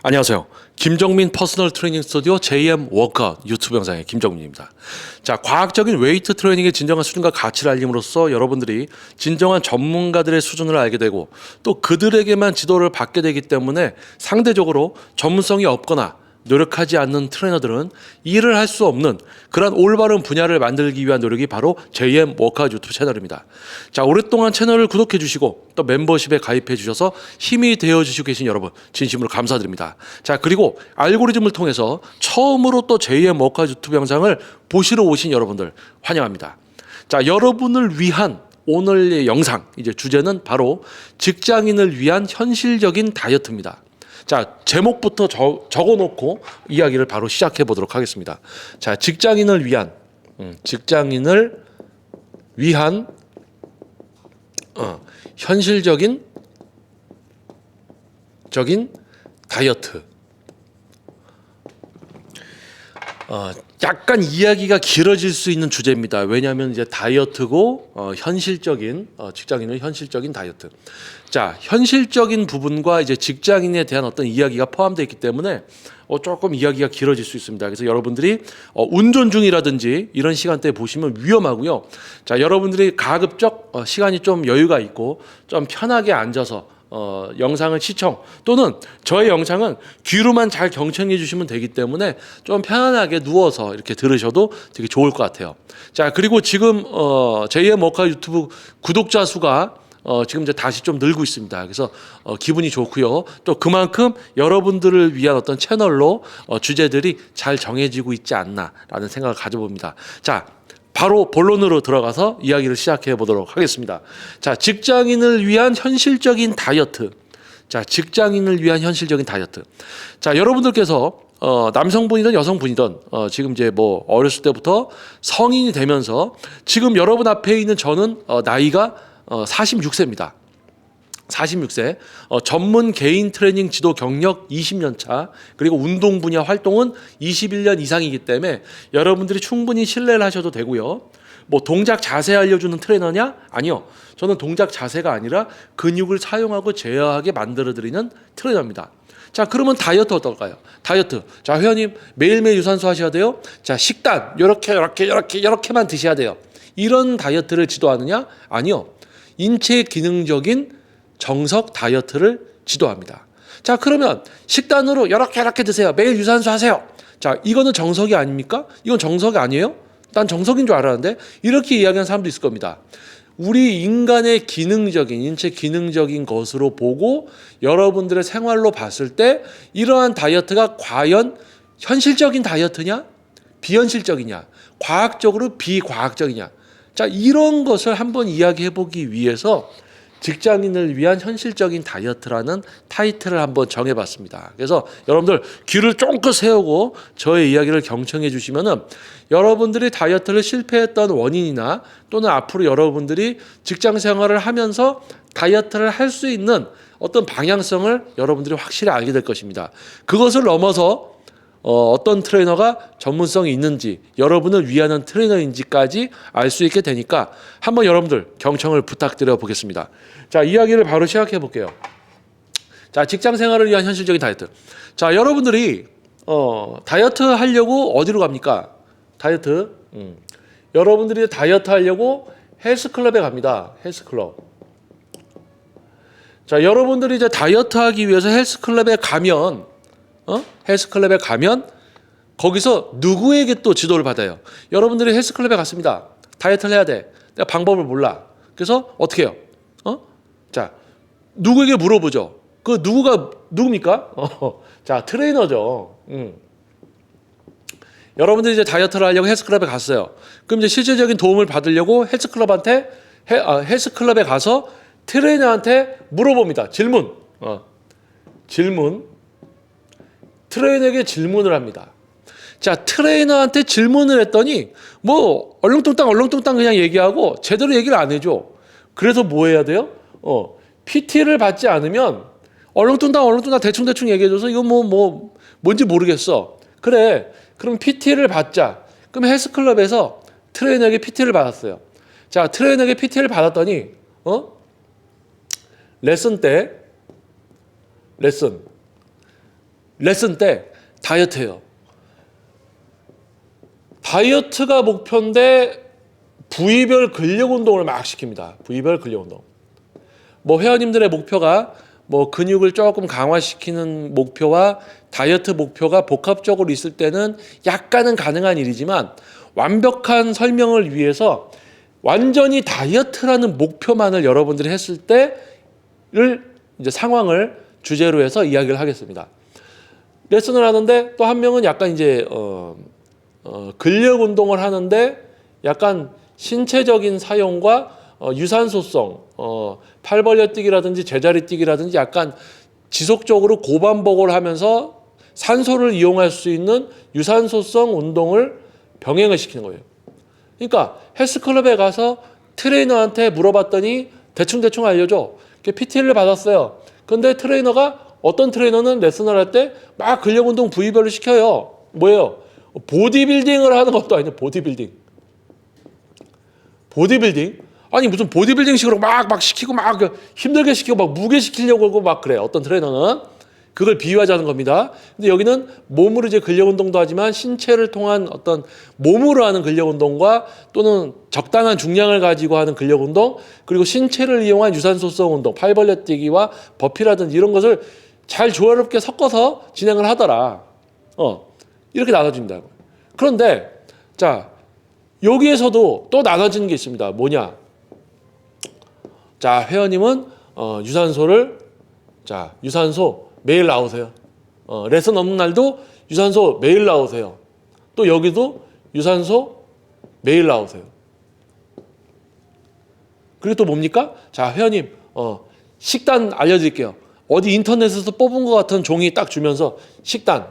안녕하세요. 김정민 퍼스널 트레이닝 스튜디오 JM 워크아웃 유튜브 영상의 김정민입니다. 자, 과학적인 웨이트 트레이닝의 진정한 수준과 가치를 알림으로써 여러분들이 진정한 전문가들의 수준을 알게 되고 또 그들에게만 지도를 받게 되기 때문에 상대적으로 전문성이 없거나 노력하지 않는 트레이너들은 일을 할 수 없는 그런 올바른 분야를 만들기 위한 노력이 바로 JM 워크아웃 유튜브 채널입니다. 자, 오랫동안 채널을 구독해 주시고 또 멤버십에 가입해 주셔서 힘이 되어 주시고 계신 여러분 진심으로 감사드립니다. 자, 그리고 알고리즘을 통해서 처음으로 또 JM 워크아웃 유튜브 영상을 보시러 오신 여러분들 환영합니다. 자, 여러분을 위한 오늘의 영상 이제 주제는 바로 직장인을 위한 현실적인 다이어트입니다. 자, 제목부터 적어놓고 이야기를 바로 시작해 보도록 하겠습니다. 자, 직장인을 위한 현실적인 다이어트. 약간 이야기가 길어질 수 있는 주제입니다. 왜냐하면 이제 다이어트고 직장인의 현실적인 다이어트. 자, 현실적인 부분과 이제 직장인에 대한 어떤 이야기가 포함되어 있기 때문에 조금 이야기가 길어질 수 있습니다. 그래서 여러분들이 운전 중이라든지 이런 시간대에 보시면 위험하고요. 자, 여러분들이 가급적 시간이 좀 여유가 있고 좀 편하게 앉아서 영상을 시청 또는 저의 영상은 귀로만 잘 경청해 주시면 되기 때문에 좀 편안하게 누워서 이렇게 들으셔도 되게 좋을 것 같아요. 자, 그리고 지금 JM 워크아웃 유튜브 구독자 수가 지금 이제 다시 좀 늘고 있습니다. 그래서 기분이 좋고요. 또 그만큼 여러분들을 위한 어떤 채널로 주제들이 잘 정해지고 있지 않나라는 생각을 가져봅니다. 자, 바로 본론으로 들어가서 이야기를 시작해 보도록 하겠습니다. 자, 직장인을 위한 현실적인 다이어트. 자, 직장인을 위한 현실적인 다이어트. 자, 여러분들께서 남성분이든 여성분이든 지금 이제 뭐 어렸을 때부터 성인이 되면서 지금 여러분 앞에 있는 저는 나이가 46세입니다. 46세 전문 개인 트레이닝 지도 경력 20년 차 그리고 운동 분야 활동은 21년 이상이기 때문에 여러분들이 충분히 신뢰를 하셔도 되고요. 뭐 동작 자세 알려주는 트레이너냐? 아니요. 저는 동작 자세가 아니라 근육을 사용하고 제어하게 만들어드리는 트레이너입니다. 자, 그러면 다이어트 어떨까요? 다이어트. 자, 회원님 매일매일 유산소 하셔야 돼요. 자, 식단 이렇게만 드셔야 돼요. 이런 다이어트를 지도하느냐? 아니요. 인체 기능적인 정석 다이어트를 지도합니다. 자, 그러면 식단으로 이렇게 드세요. 매일 유산소 하세요. 자, 이거는 정석이 아닙니까? 이건 정석이 아니에요? 난 정석인 줄 알았는데 이렇게 이야기하는 사람도 있을 겁니다. 우리 인간의 인체 기능적인 것으로 보고 여러분들의 생활로 봤을 때 이러한 다이어트가 과연 현실적인 다이어트냐? 비현실적이냐? 과학적으로 비과학적이냐? 자, 이런 것을 한번 이야기해 보기 위해서 직장인을 위한 현실적인 다이어트라는 타이틀을 한번 정해봤습니다. 그래서 여러분들 귀를 쫑긋 세우고 저의 이야기를 경청해 주시면은 여러분들이 다이어트를 실패했던 원인이나 또는 앞으로 여러분들이 직장 생활을 하면서 다이어트를 할 수 있는 어떤 방향성을 여러분들이 확실히 알게 될 것입니다. 그것을 넘어서 어떤 트레이너가 전문성이 있는지 여러분을 위하는 트레이너인지까지 알 수 있게 되니까 한번 여러분들 경청을 부탁드려 보겠습니다. 자, 이야기를 바로 시작해 볼게요. 자, 직장 생활을 위한 현실적인 다이어트. 자, 여러분들이 다이어트 하려고 어디로 갑니까? 다이어트. 여러분들이 다이어트 하려고 헬스클럽에 갑니다. 헬스클럽. 자, 여러분들이 이제 다이어트 하기 위해서 헬스클럽에 가면 거기서 누구에게 또 지도를 받아요? 여러분들이 헬스클럽에 갔습니다. 다이어트를 해야 돼. 내가 방법을 몰라. 그래서 어떻게 해요? 자, 누구에게 물어보죠. 그 누굽니까? 자, 트레이너죠. 여러분들이 이제 다이어트를 하려고 헬스클럽에 갔어요. 그럼 이제 실질적인 도움을 받으려고 헬스클럽에 가서 트레이너한테 물어봅니다. 질문. 트레이너에게 질문을 합니다. 자, 트레이너한테 질문을 했더니 뭐 얼렁뚱땅 그냥 얘기하고 제대로 얘기를 안 해줘. 그래서 뭐 해야 돼요? PT를 받지 않으면 얼렁뚱땅 대충 얘기해줘서 이거 뭔지 모르겠어. 그래, 그럼 PT를 받자. 그럼 헬스클럽에서 트레이너에게 PT를 받았어요. 자, 트레이너에게 PT를 받았더니 레슨 레슨 때 다이어트해요. 다이어트가 목표인데 부위별 근력 운동을 막 시킵니다. 부위별 근력 운동. 뭐 회원님들의 목표가 뭐 근육을 조금 강화시키는 목표와 다이어트 목표가 복합적으로 있을 때는 약간은 가능한 일이지만 완벽한 설명을 위해서 완전히 다이어트라는 목표만을 여러분들이 했을 때를 이제 상황을 주제로 해서 이야기를 하겠습니다. 레슨을 하는데 또 한 명은 약간 이제 근력 운동을 하는데 약간 신체적인 사용과 유산소성 팔 벌려 뛰기라든지 제자리 뛰기라든지 약간 지속적으로 고반복을 하면서 산소를 이용할 수 있는 유산소성 운동을 병행을 시키는 거예요. 그러니까 헬스클럽에 가서 트레이너한테 물어봤더니 대충 알려줘. PT를 받았어요. 근데 트레이너가 어떤 트레이너는 레슨을 할 때 막 근력 운동 부위별로 시켜요. 뭐예요? 보디빌딩을 하는 것도 아니에요. 보디빌딩? 아니 무슨 보디빌딩식으로 막 시키고 막 힘들게 시키고 막 무게 시키려고 하고 막 그래. 어떤 트레이너는 그걸 비유하자는 겁니다. 근데 여기는 몸으로 이제 근력 운동도 하지만 신체를 통한 어떤 몸으로 하는 근력 운동과 또는 적당한 중량을 가지고 하는 근력 운동 그리고 신체를 이용한 유산소성 운동, 팔 벌려 뛰기와 버피라든지 이런 것을 잘 조화롭게 섞어서 진행을 하더라. 이렇게 나눠집니다. 그런데 자 여기에서도 또 나눠지는 게 있습니다. 뭐냐? 자 회원님은 유산소 매일 나오세요. 레슨 없는 날도 유산소 매일 나오세요. 또 여기도 유산소 매일 나오세요. 그리고 또 뭡니까? 자 회원님 식단 알려드릴게요. 어디 인터넷에서 뽑은 것 같은 종이 딱 주면서 식단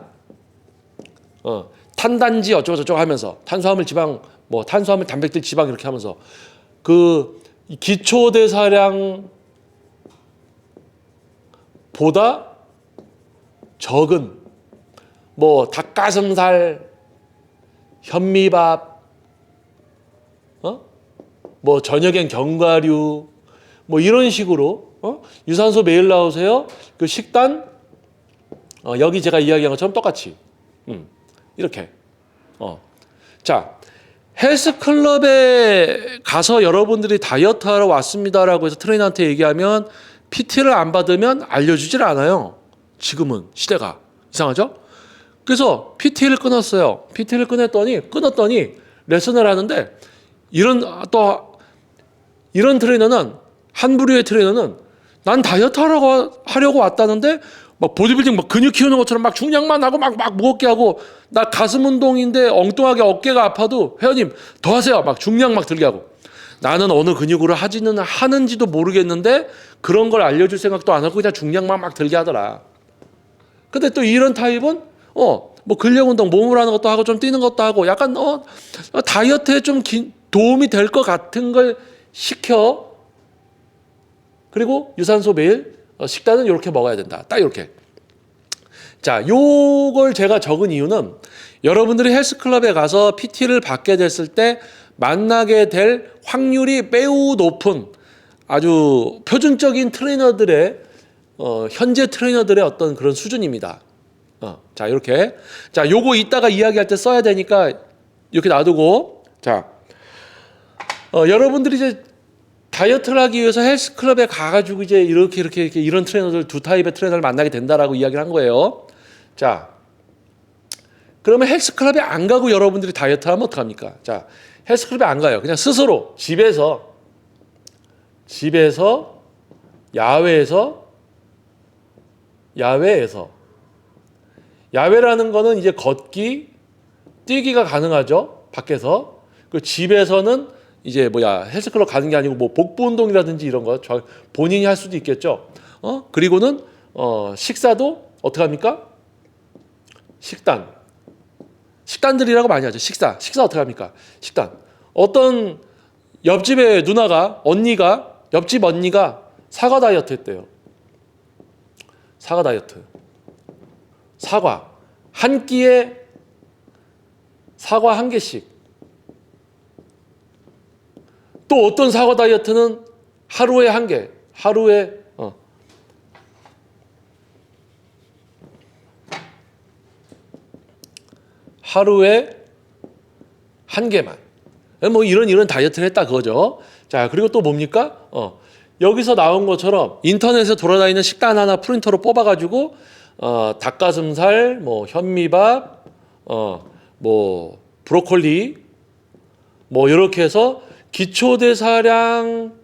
탄단지 어쩌고저쩌고 하면서 탄수화물 지방 뭐 탄수화물 단백질 지방 이렇게 하면서 그 기초 대사량 보다 적은 뭐 닭가슴살, 현미밥, 뭐 저녁엔 견과류 뭐 이런 식으로 유산소 매일 나오세요. 그 식단 여기 제가 이야기한 것처럼 똑같이 이렇게 자 헬스클럽에 가서 여러분들이 다이어트하러 왔습니다라고 해서 트레이너한테 얘기하면 PT를 안 받으면 알려주질 않아요. 지금은 시대가 이상하죠? 그래서 PT를 끊었어요. PT를 끊었더니 레슨을 하는데 이런 트레이너는 한 부류의 트레이너는 난 다이어트 하려고 왔다는데 막 보디빌딩 막 근육 키우는 것처럼 막 중량만 하고 막 무겁게 하고 나 가슴 운동인데 엉뚱하게 어깨가 아파도 회원님 더 하세요. 막 중량 막 들게 하고 나는 어느 근육으로 하는지도 모르겠는데 그런 걸 알려줄 생각도 안 하고 그냥 중량만 막 들게 하더라. 근데 또 이런 타입은 뭐 근력 운동 몸으로 하는 것도 하고 좀 뛰는 것도 하고 약간 다이어트에 좀 도움이 될 것 같은 걸 시켜. 그리고 유산소 매일 식단은 이렇게 먹어야 된다. 딱 이렇게. 자, 요걸 제가 적은 이유는 여러분들이 헬스클럽에 가서 PT를 받게 됐을 때 만나게 될 확률이 매우 높은 아주 표준적인 트레이너들의 현재 트레이너들의 어떤 그런 수준입니다. 자, 이렇게. 자, 요거 이따가 이야기할 때 써야 되니까 이렇게 놔두고. 자, 여러분들이 이제 다이어트를 하기 위해서 헬스클럽에 가가지고 이제 이렇게 이런 트레이너들 두 타입의 트레이너를 만나게 된다라고 이야기를 한 거예요. 자, 그러면 헬스클럽에 안 가고 여러분들이 다이어트 하면 어떡합니까? 자, 헬스클럽에 안 가요. 그냥 스스로 집에서 야외라는 거는 이제 걷기, 뛰기가 가능하죠. 밖에서. 그 집에서는 이제 헬스클럽 가는 게 아니고 뭐 복부 운동이라든지 이런 거 본인이 할 수도 있겠죠. 그리고는 식사도 어떻게 합니까? 식단들이라고 많이 하죠. 식사 어떻게 합니까? 식단. 어떤 옆집의 옆집 언니가 사과 다이어트 했대요. 사과 다이어트. 사과 한 끼에 사과 한 개씩. 또 어떤 사과 다이어트는 하루에 한 개, 하루에 한 개만. 뭐 이런 다이어트를 했다 그거죠. 자, 그리고 또 뭡니까? 여기서 나온 것처럼 인터넷에 돌아다니는 식단 하나 프린터로 뽑아가지고 닭가슴살, 뭐 현미밥, 뭐 브로콜리, 뭐 이렇게 해서 기초대사량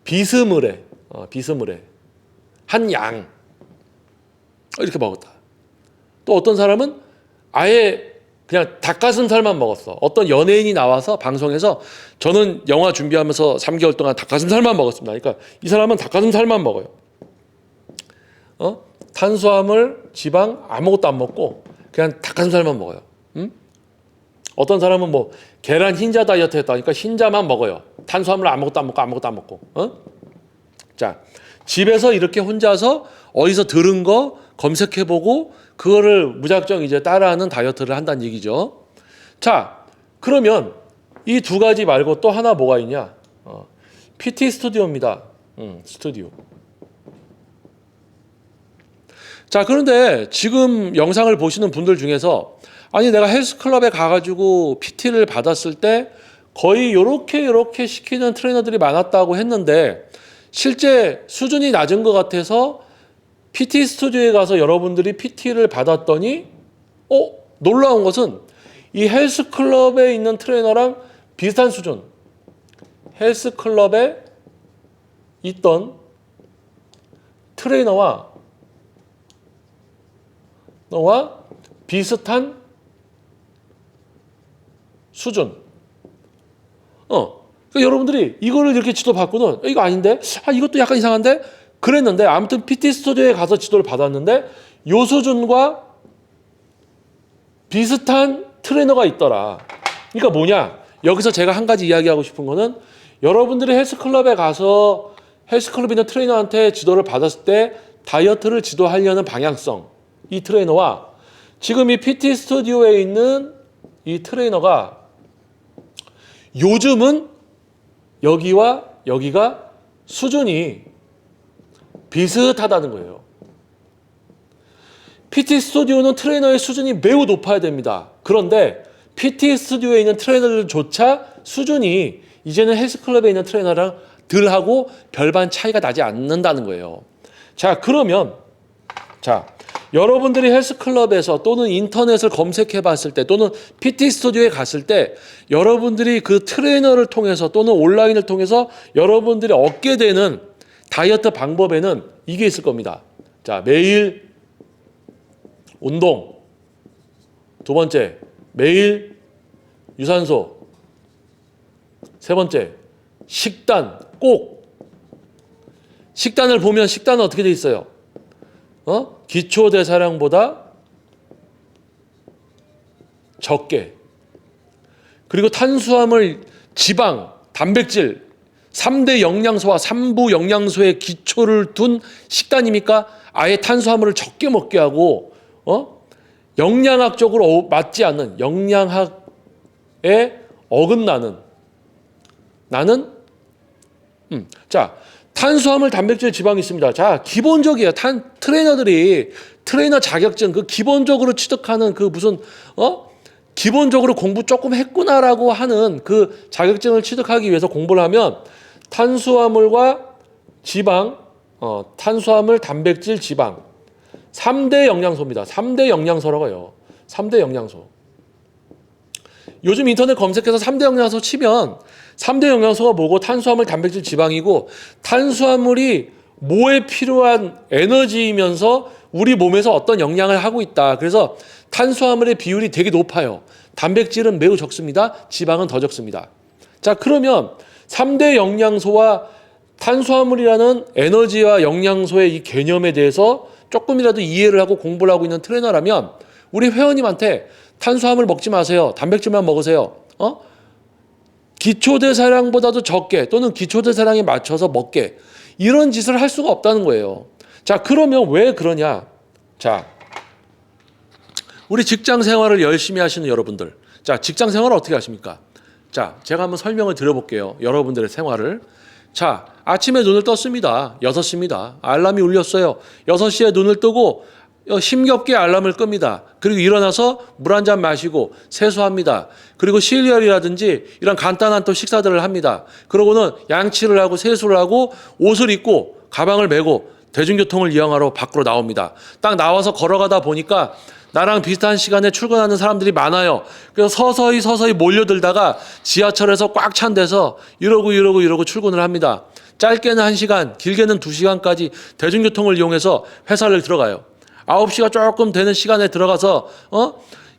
비스무레 한 양 이렇게 먹었다. 또 어떤 사람은 아예 그냥 닭가슴살만 먹었어. 어떤 연예인이 나와서 방송에서 저는 영화 준비하면서 3개월 동안 닭가슴살만 먹었습니다. 그러니까 이 사람은 닭가슴살만 먹어요. 탄수화물, 지방 아무것도 안 먹고 그냥 닭가슴살만 먹어요. 어떤 사람은 뭐 계란 흰자 다이어트 했다. 그러니까 흰자만 먹어요. 탄수화물 아무것도 안 먹고. 자, 집에서 이렇게 혼자서 어디서 들은 거 검색해보고 그거를 무작정 이제 따라하는 다이어트를 한다는 얘기죠. 자, 그러면 이 두 가지 말고 또 하나 뭐가 있냐? PT 스튜디오입니다. 스튜디오. 자, 그런데 지금 영상을 보시는 분들 중에서 아니 내가 헬스클럽에 가가지고 PT를 받았을 때 거의 요렇게 시키는 트레이너들이 많았다고 했는데 실제 수준이 낮은 것 같아서 PT 스튜디오에 가서 여러분들이 PT를 받았더니 놀라운 것은 이 헬스클럽에 있는 트레이너랑 비슷한 수준, 헬스클럽에 있던 트레이너와 비슷한 수준. 그러니까 여러분들이 이거를 이렇게 지도받고는 이거 아닌데, 이것도 약간 이상한데 그랬는데 아무튼 PT 스튜디오에 가서 지도를 받았는데 요 수준과 비슷한 트레이너가 있더라. 그러니까 뭐냐? 여기서 제가 한 가지 이야기하고 싶은 거는 여러분들이 헬스클럽에 가서 헬스클럽에 있는 트레이너한테 지도를 받았을 때 다이어트를 지도하려는 방향성, 이 트레이너와 지금 이 PT 스튜디오에 있는 이 트레이너가 요즘은 여기와 여기가 수준이 비슷하다는 거예요. PT 스튜디오는 트레이너의 수준이 매우 높아야 됩니다. 그런데 PT 스튜디오에 있는 트레이너들조차 수준이 이제는 헬스클럽에 있는 트레이너랑 덜하고 별반 차이가 나지 않는다는 거예요. 자, 그러면 여러분들이 헬스클럽에서 또는 인터넷을 검색해 봤을 때 또는 PT 스튜디오에 갔을 때 여러분들이 그 트레이너를 통해서 또는 온라인을 통해서 여러분들이 얻게 되는 다이어트 방법에는 이게 있을 겁니다. 자, 매일 운동. 두 번째, 매일 유산소. 세 번째, 식단. 꼭. 식단을 보면 식단은 어떻게 돼 있어요? 기초 대사량보다 적게. 그리고 탄수화물, 지방, 단백질 3대 영양소와 3부 영양소의 기초를 둔 식단입니까? 아예 탄수화물을 적게 먹게 하고 영양학적으로 맞지 않는 영양학에 어긋나는 자, 탄수화물, 단백질, 지방이 있습니다. 자, 기본적이에요. 트레이너들이 트레이너 자격증 그 기본적으로 취득하는 그 무슨 기본적으로 공부 조금 했구나라고 하는 그 자격증을 취득하기 위해서 공부를 하면 탄수화물과 지방, 탄수화물, 단백질, 지방 3대 영양소입니다. 3대 영양소라고 해요. 3대 영양소. 요즘 인터넷 검색해서 3대 영양소 치면 3대 영양소가 뭐고 탄수화물, 단백질, 지방이고 탄수화물이 뭐에 필요한 에너지이면서 우리 몸에서 어떤 영향을 하고 있다. 그래서 탄수화물의 비율이 되게 높아요. 단백질은 매우 적습니다. 지방은 더 적습니다. 자, 그러면 3대 영양소와 탄수화물이라는 에너지와 영양소의 이 개념에 대해서 조금이라도 이해를 하고 공부를 하고 있는 트레이너라면 우리 회원님한테 탄수화물 먹지 마세요. 단백질만 먹으세요. 기초대사량보다도 적게 또는 기초대사량에 맞춰서 먹게 이런 짓을 할 수가 없다는 거예요. 자, 그러면 왜 그러냐? 자, 우리 직장 생활을 열심히 하시는 여러분들. 자, 직장 생활을 어떻게 하십니까? 자, 제가 한번 설명을 드려볼게요. 여러분들의 생활을. 자, 아침에 눈을 떴습니다. 6시입니다. 알람이 울렸어요. 6시에 눈을 뜨고 힘겹게 알람을 끕니다. 그리고 일어나서 물 한 잔 마시고 세수합니다. 그리고 시리얼이라든지 이런 간단한 또 식사들을 합니다. 그러고는 양치를 하고 세수를 하고 옷을 입고 가방을 메고 대중교통을 이용하러 밖으로 나옵니다. 딱 나와서 걸어가다 보니까 나랑 비슷한 시간에 출근하는 사람들이 많아요. 그래서 서서히 몰려들다가 지하철에서 꽉 찬 데서 이러고 출근을 합니다. 짧게는 1시간, 길게는 2시간까지 대중교통을 이용해서 회사를 들어가요. 9시가 조금 되는 시간에 들어가서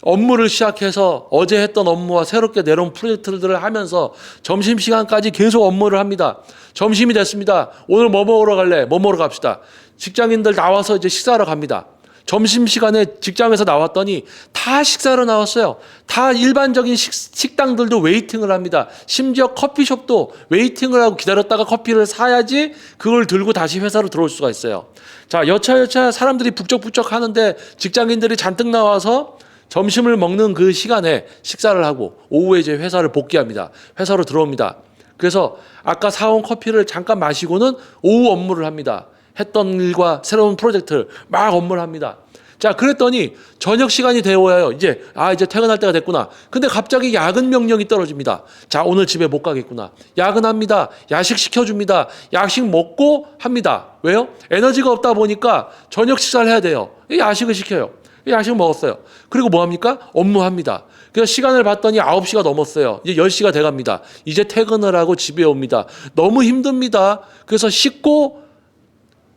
업무를 시작해서 어제 했던 업무와 새롭게 내려온 프로젝트들을 하면서 점심시간까지 계속 업무를 합니다. 점심이 됐습니다. 오늘 뭐 먹으러 갈래? 뭐 먹으러 갑시다. 직장인들 나와서 이제 식사하러 갑니다. 점심시간에 직장에서 나왔더니 다 식사로 나왔어요. 다 일반적인 식당들도 웨이팅을 합니다. 심지어 커피숍도 웨이팅을 하고 기다렸다가 커피를 사야지 그걸 들고 다시 회사로 들어올 수가 있어요. 자, 여차여차 사람들이 북적북적 하는데 직장인들이 잔뜩 나와서 점심을 먹는 그 시간에 식사를 하고 오후에 이제 회사를 복귀합니다. 회사로 들어옵니다. 그래서 아까 사온 커피를 잠깐 마시고는 오후 업무를 합니다. 했던 일과 새로운 프로젝트를 막 업무를 합니다. 자, 그랬더니 저녁 시간이 되어야 이제 퇴근할 때가 됐구나. 근데 갑자기 야근 명령이 떨어집니다. 자, 오늘 집에 못 가겠구나. 야근합니다. 야식 시켜줍니다. 야식 먹고 합니다. 왜요? 에너지가 없다 보니까 저녁 식사를 해야 돼요. 야식을 시켜요. 야식 먹었어요. 그리고 뭐 합니까? 업무합니다. 그래서 시간을 봤더니 9시가 넘었어요. 이제 10시가 돼갑니다. 이제 퇴근을 하고 집에 옵니다. 너무 힘듭니다. 그래서 씻고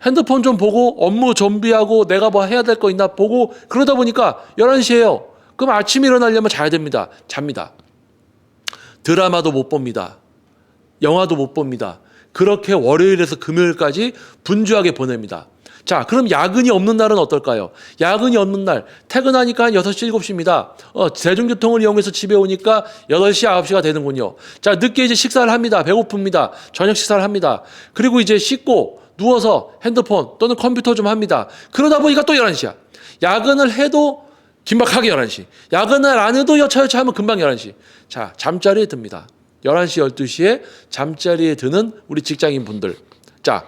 핸드폰 좀 보고 업무 준비하고 내가 뭐 해야 될 거 있나 보고 그러다 보니까 11시예요. 그럼 아침에 일어나려면 자야 됩니다. 잡니다. 드라마도 못 봅니다. 영화도 못 봅니다. 그렇게 월요일에서 금요일까지 분주하게 보냅니다. 자, 그럼 야근이 없는 날은 어떨까요? 야근이 없는 날 퇴근하니까 한 6시, 7시입니다. 대중교통을 이용해서 집에 오니까 8시, 9시가 되는군요. 자, 늦게 이제 식사를 합니다. 배고픕니다. 저녁 식사를 합니다. 그리고 이제 씻고 누워서 핸드폰 또는 컴퓨터 좀 합니다. 그러다 보니까 또 11시야. 야근을 해도 긴박하게 11시. 야근을 안 해도 여차여차 하면 금방 11시. 자, 잠자리에 듭니다. 11시, 12시에 잠자리에 드는 우리 직장인 분들. 자,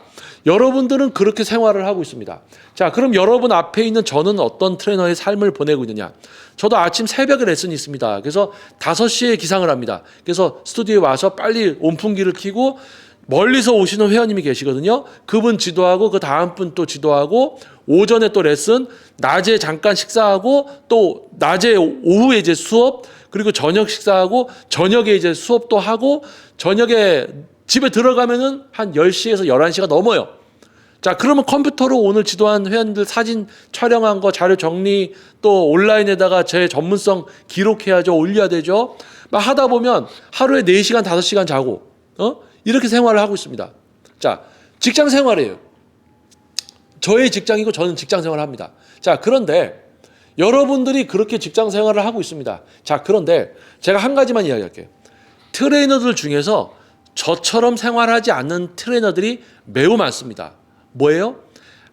여러분들은 그렇게 생활을 하고 있습니다. 자, 그럼 여러분 앞에 있는 저는 어떤 트레이너의 삶을 보내고 있느냐? 저도 아침 새벽에 레슨이 있습니다. 그래서 5시에 기상을 합니다. 그래서 스튜디오에 와서 빨리 온풍기를 켜고 멀리서 오시는 회원님이 계시거든요. 그분 지도하고 그 다음 분 또 지도하고 오전에 또 레슨, 낮에 잠깐 식사하고 또 낮에 오후에 이제 수업, 그리고 저녁 식사하고 저녁에 이제 수업도 하고 저녁에 집에 들어가면은 한 10시에서 11시가 넘어요. 자, 그러면 컴퓨터로 오늘 지도한 회원들 사진 촬영한 거 자료 정리 또 온라인에다가 제 전문성 기록해야죠. 올려야 되죠. 막 하다 보면 하루에 4시간, 5시간 자고 이렇게 생활을 하고 있습니다. 자, 직장 생활이에요. 저의 직장이고 저는 직장 생활을 합니다. 자, 그런데 여러분들이 그렇게 직장 생활을 하고 있습니다. 자, 그런데 제가 한 가지만 이야기할게요. 트레이너들 중에서 저처럼 생활하지 않는 트레이너들이 매우 많습니다. 뭐예요?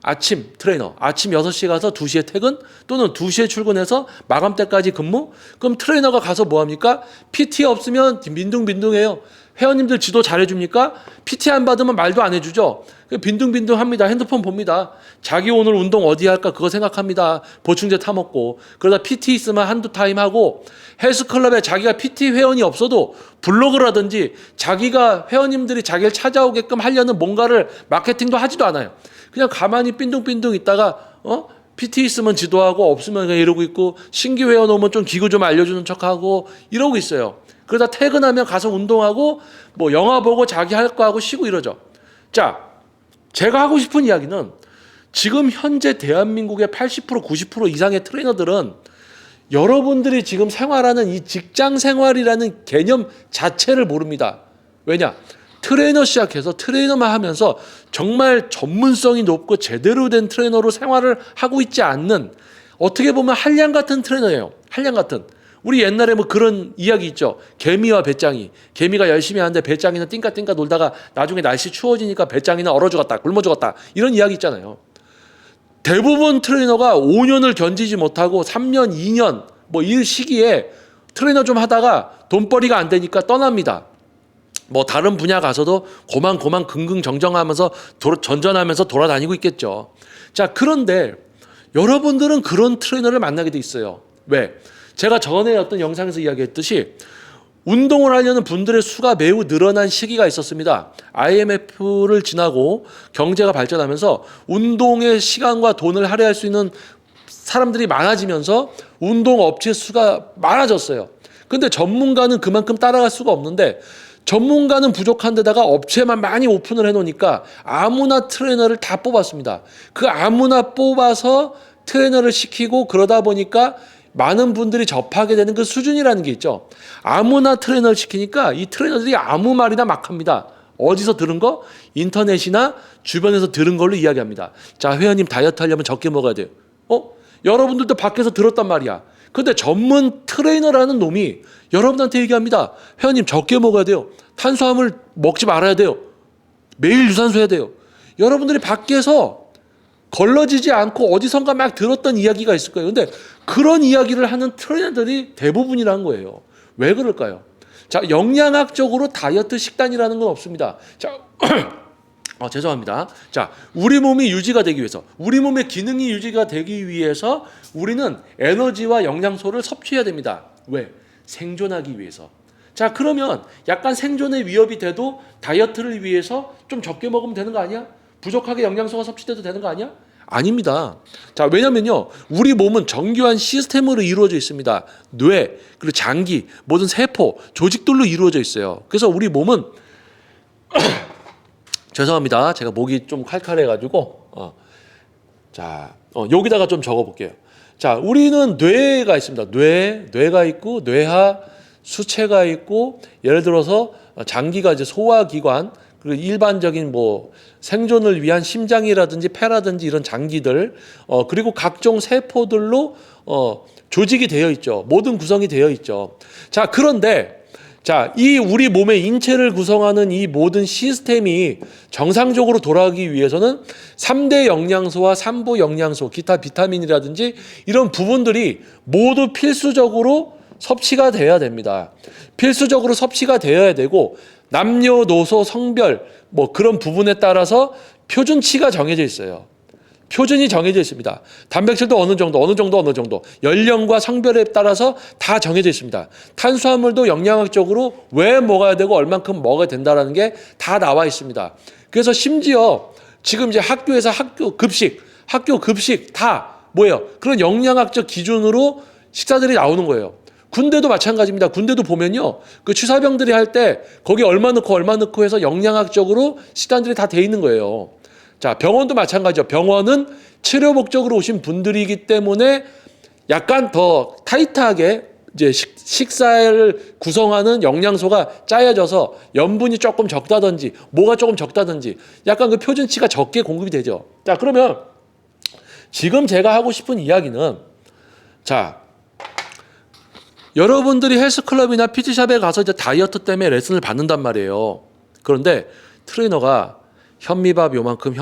아침 트레이너. 아침 6시에 가서 2시에 퇴근 또는 2시에 출근해서 마감 때까지 근무? 그럼 트레이너가 가서 뭐 합니까? PT 없으면 빈둥빈둥해요. 회원님들 지도 잘해줍니까? PT 안 받으면 말도 안 해주죠. 빈둥빈둥합니다. 핸드폰 봅니다. 자기 오늘 운동 어디 할까 그거 생각합니다. 보충제 타먹고. 그러다 PT 있으면 한두 타임 하고 헬스클럽에 자기가 PT 회원이 없어도 블로그라든지 자기가 회원님들이 자기를 찾아오게끔 하려는 뭔가를 마케팅도 하지도 않아요. 그냥 가만히 빈둥빈둥 있다가 PT 있으면 지도하고 없으면 그냥 이러고 있고 신규 회원 오면 좀 기구 좀 알려주는 척하고 이러고 있어요. 그러다 퇴근하면 가서 운동하고 뭐 영화 보고 자기 할 거 하고 쉬고 이러죠. 자, 제가 하고 싶은 이야기는 지금 현재 대한민국의 80% 90% 이상의 트레이너들은 여러분들이 지금 생활하는 이 직장 생활이라는 개념 자체를 모릅니다. 왜냐? 트레이너 시작해서 트레이너만 하면서 정말 전문성이 높고 제대로 된 트레이너로 생활을 하고 있지 않는 어떻게 보면 한량 같은 트레이너예요. 한량 같은. 우리 옛날에 뭐 그런 이야기 있죠. 개미와 배짱이. 개미가 열심히 하는데 배짱이는 띵까띵까 놀다가 나중에 날씨 추워지니까 배짱이는 얼어 죽었다. 굶어 죽었다. 이런 이야기 있잖아요. 대부분 트레이너가 5년을 견디지 못하고 3년, 2년 뭐 이 시기에 트레이너 좀 하다가 돈벌이가 안 되니까 떠납니다. 뭐 다른 분야 가서도 고만고만 긍긍정정하면서 전전하면서 돌아다니고 있겠죠. 자, 그런데 여러분들은 그런 트레이너를 만나게 돼 있어요. 왜? 제가 전에 어떤 영상에서 이야기했듯이 운동을 하려는 분들의 수가 매우 늘어난 시기가 있었습니다. IMF를 지나고 경제가 발전하면서 운동의 시간과 돈을 할애할 수 있는 사람들이 많아지면서 운동 업체 수가 많아졌어요. 근데 전문가는 그만큼 따라갈 수가 없는데 전문가는 부족한 데다가 업체만 많이 오픈을 해놓으니까 아무나 트레이너를 다 뽑았습니다. 그 아무나 뽑아서 트레이너를 시키고 그러다 보니까 많은 분들이 접하게 되는 그 수준이라는 게 있죠. 아무나 트레이너를 시키니까 이 트레이너들이 아무 말이나 막 합니다. 어디서 들은 거? 인터넷이나 주변에서 들은 걸로 이야기합니다. 자, 회원님 다이어트 하려면 적게 먹어야 돼요. 여러분들도 밖에서 들었단 말이야. 근데 전문 트레이너라는 놈이 여러분한테 얘기합니다. 회원님 적게 먹어야 돼요. 탄수화물 먹지 말아야 돼요. 매일 유산소 해야 돼요. 여러분들이 밖에서 걸러지지 않고 어디선가 막 들었던 이야기가 있을 거예요. 근데 그런 이야기를 하는 트레이너들이 대부분이라는 거예요. 왜 그럴까요? 자, 영양학적으로 다이어트 식단이라는 건 없습니다. 자, 죄송합니다. 자, 우리 몸이 유지가 되기 위해서, 우리 몸의 기능이 유지가 되기 위해서 우리는 에너지와 영양소를 섭취해야 됩니다. 왜? 생존하기 위해서. 자, 그러면 약간 생존의 위협이 돼도 다이어트를 위해서 좀 적게 먹으면 되는 거 아니야? 부족하게 영양소가 섭취돼도 되는 거 아니야? 아닙니다. 자, 왜냐면요, 우리 몸은 정교한 시스템으로 이루어져 있습니다. 뇌, 그리고 장기, 모든 세포, 조직들로 이루어져 있어요. 그래서 우리 몸은 죄송합니다. 제가 목이 좀 칼칼해가지고 여기다가 좀 적어볼게요. 자, 우리는 뇌가 있습니다. 뇌가 있고 뇌하, 수체가 있고 예를 들어서 장기가 이제 소화기관, 그리고 일반적인 뭐 생존을 위한 심장이라든지 폐라든지 이런 장기들, 그리고 각종 세포들로 조직이 되어 있죠. 모든 구성이 되어 있죠. 자, 그런데 이 우리 몸의 인체를 구성하는 이 모든 시스템이 정상적으로 돌아가기 위해서는 3대 영양소와 3부 영양소, 기타 비타민이라든지 이런 부분들이 모두 필수적으로 섭취가 돼야 됩니다. 필수적으로 섭취가 되어야 되고 남녀노소 성별 뭐 그런 부분에 따라서 표준치가 정해져 있어요. 표준이 정해져 있습니다. 단백질도 어느 정도, 연령과 성별에 따라서 다 정해져 있습니다. 탄수화물도 영양학적으로 왜 먹어야 되고 얼만큼 먹어야 된다는 게 다 나와 있습니다. 그래서 심지어 지금 이제 학교에서 학교 급식 다 뭐예요? 그런 영양학적 기준으로 식사들이 나오는 거예요. 군대도 마찬가지입니다. 군대도 보면요, 그 취사병들이 할 때 거기 얼마 넣고 해서 영양학적으로 식단들이 다 돼 있는 거예요. 자, 병원도 마찬가지죠. 병원은 치료 목적으로 오신 분들이기 때문에 약간 더 타이트하게 이제 식사를 구성하는 영양소가 짜여져서 염분이 조금 적다든지 뭐가 조금 적다든지 약간 그 표준치가 적게 공급이 되죠. 자, 그러면 지금 제가 하고 싶은 이야기는, 자, 여러분들이 헬스클럽이나 PT샵에 가서 이제 다이어트 때문에 레슨을 받는단 말이에요. 그런데 트레이너가 현미밥 요만큼,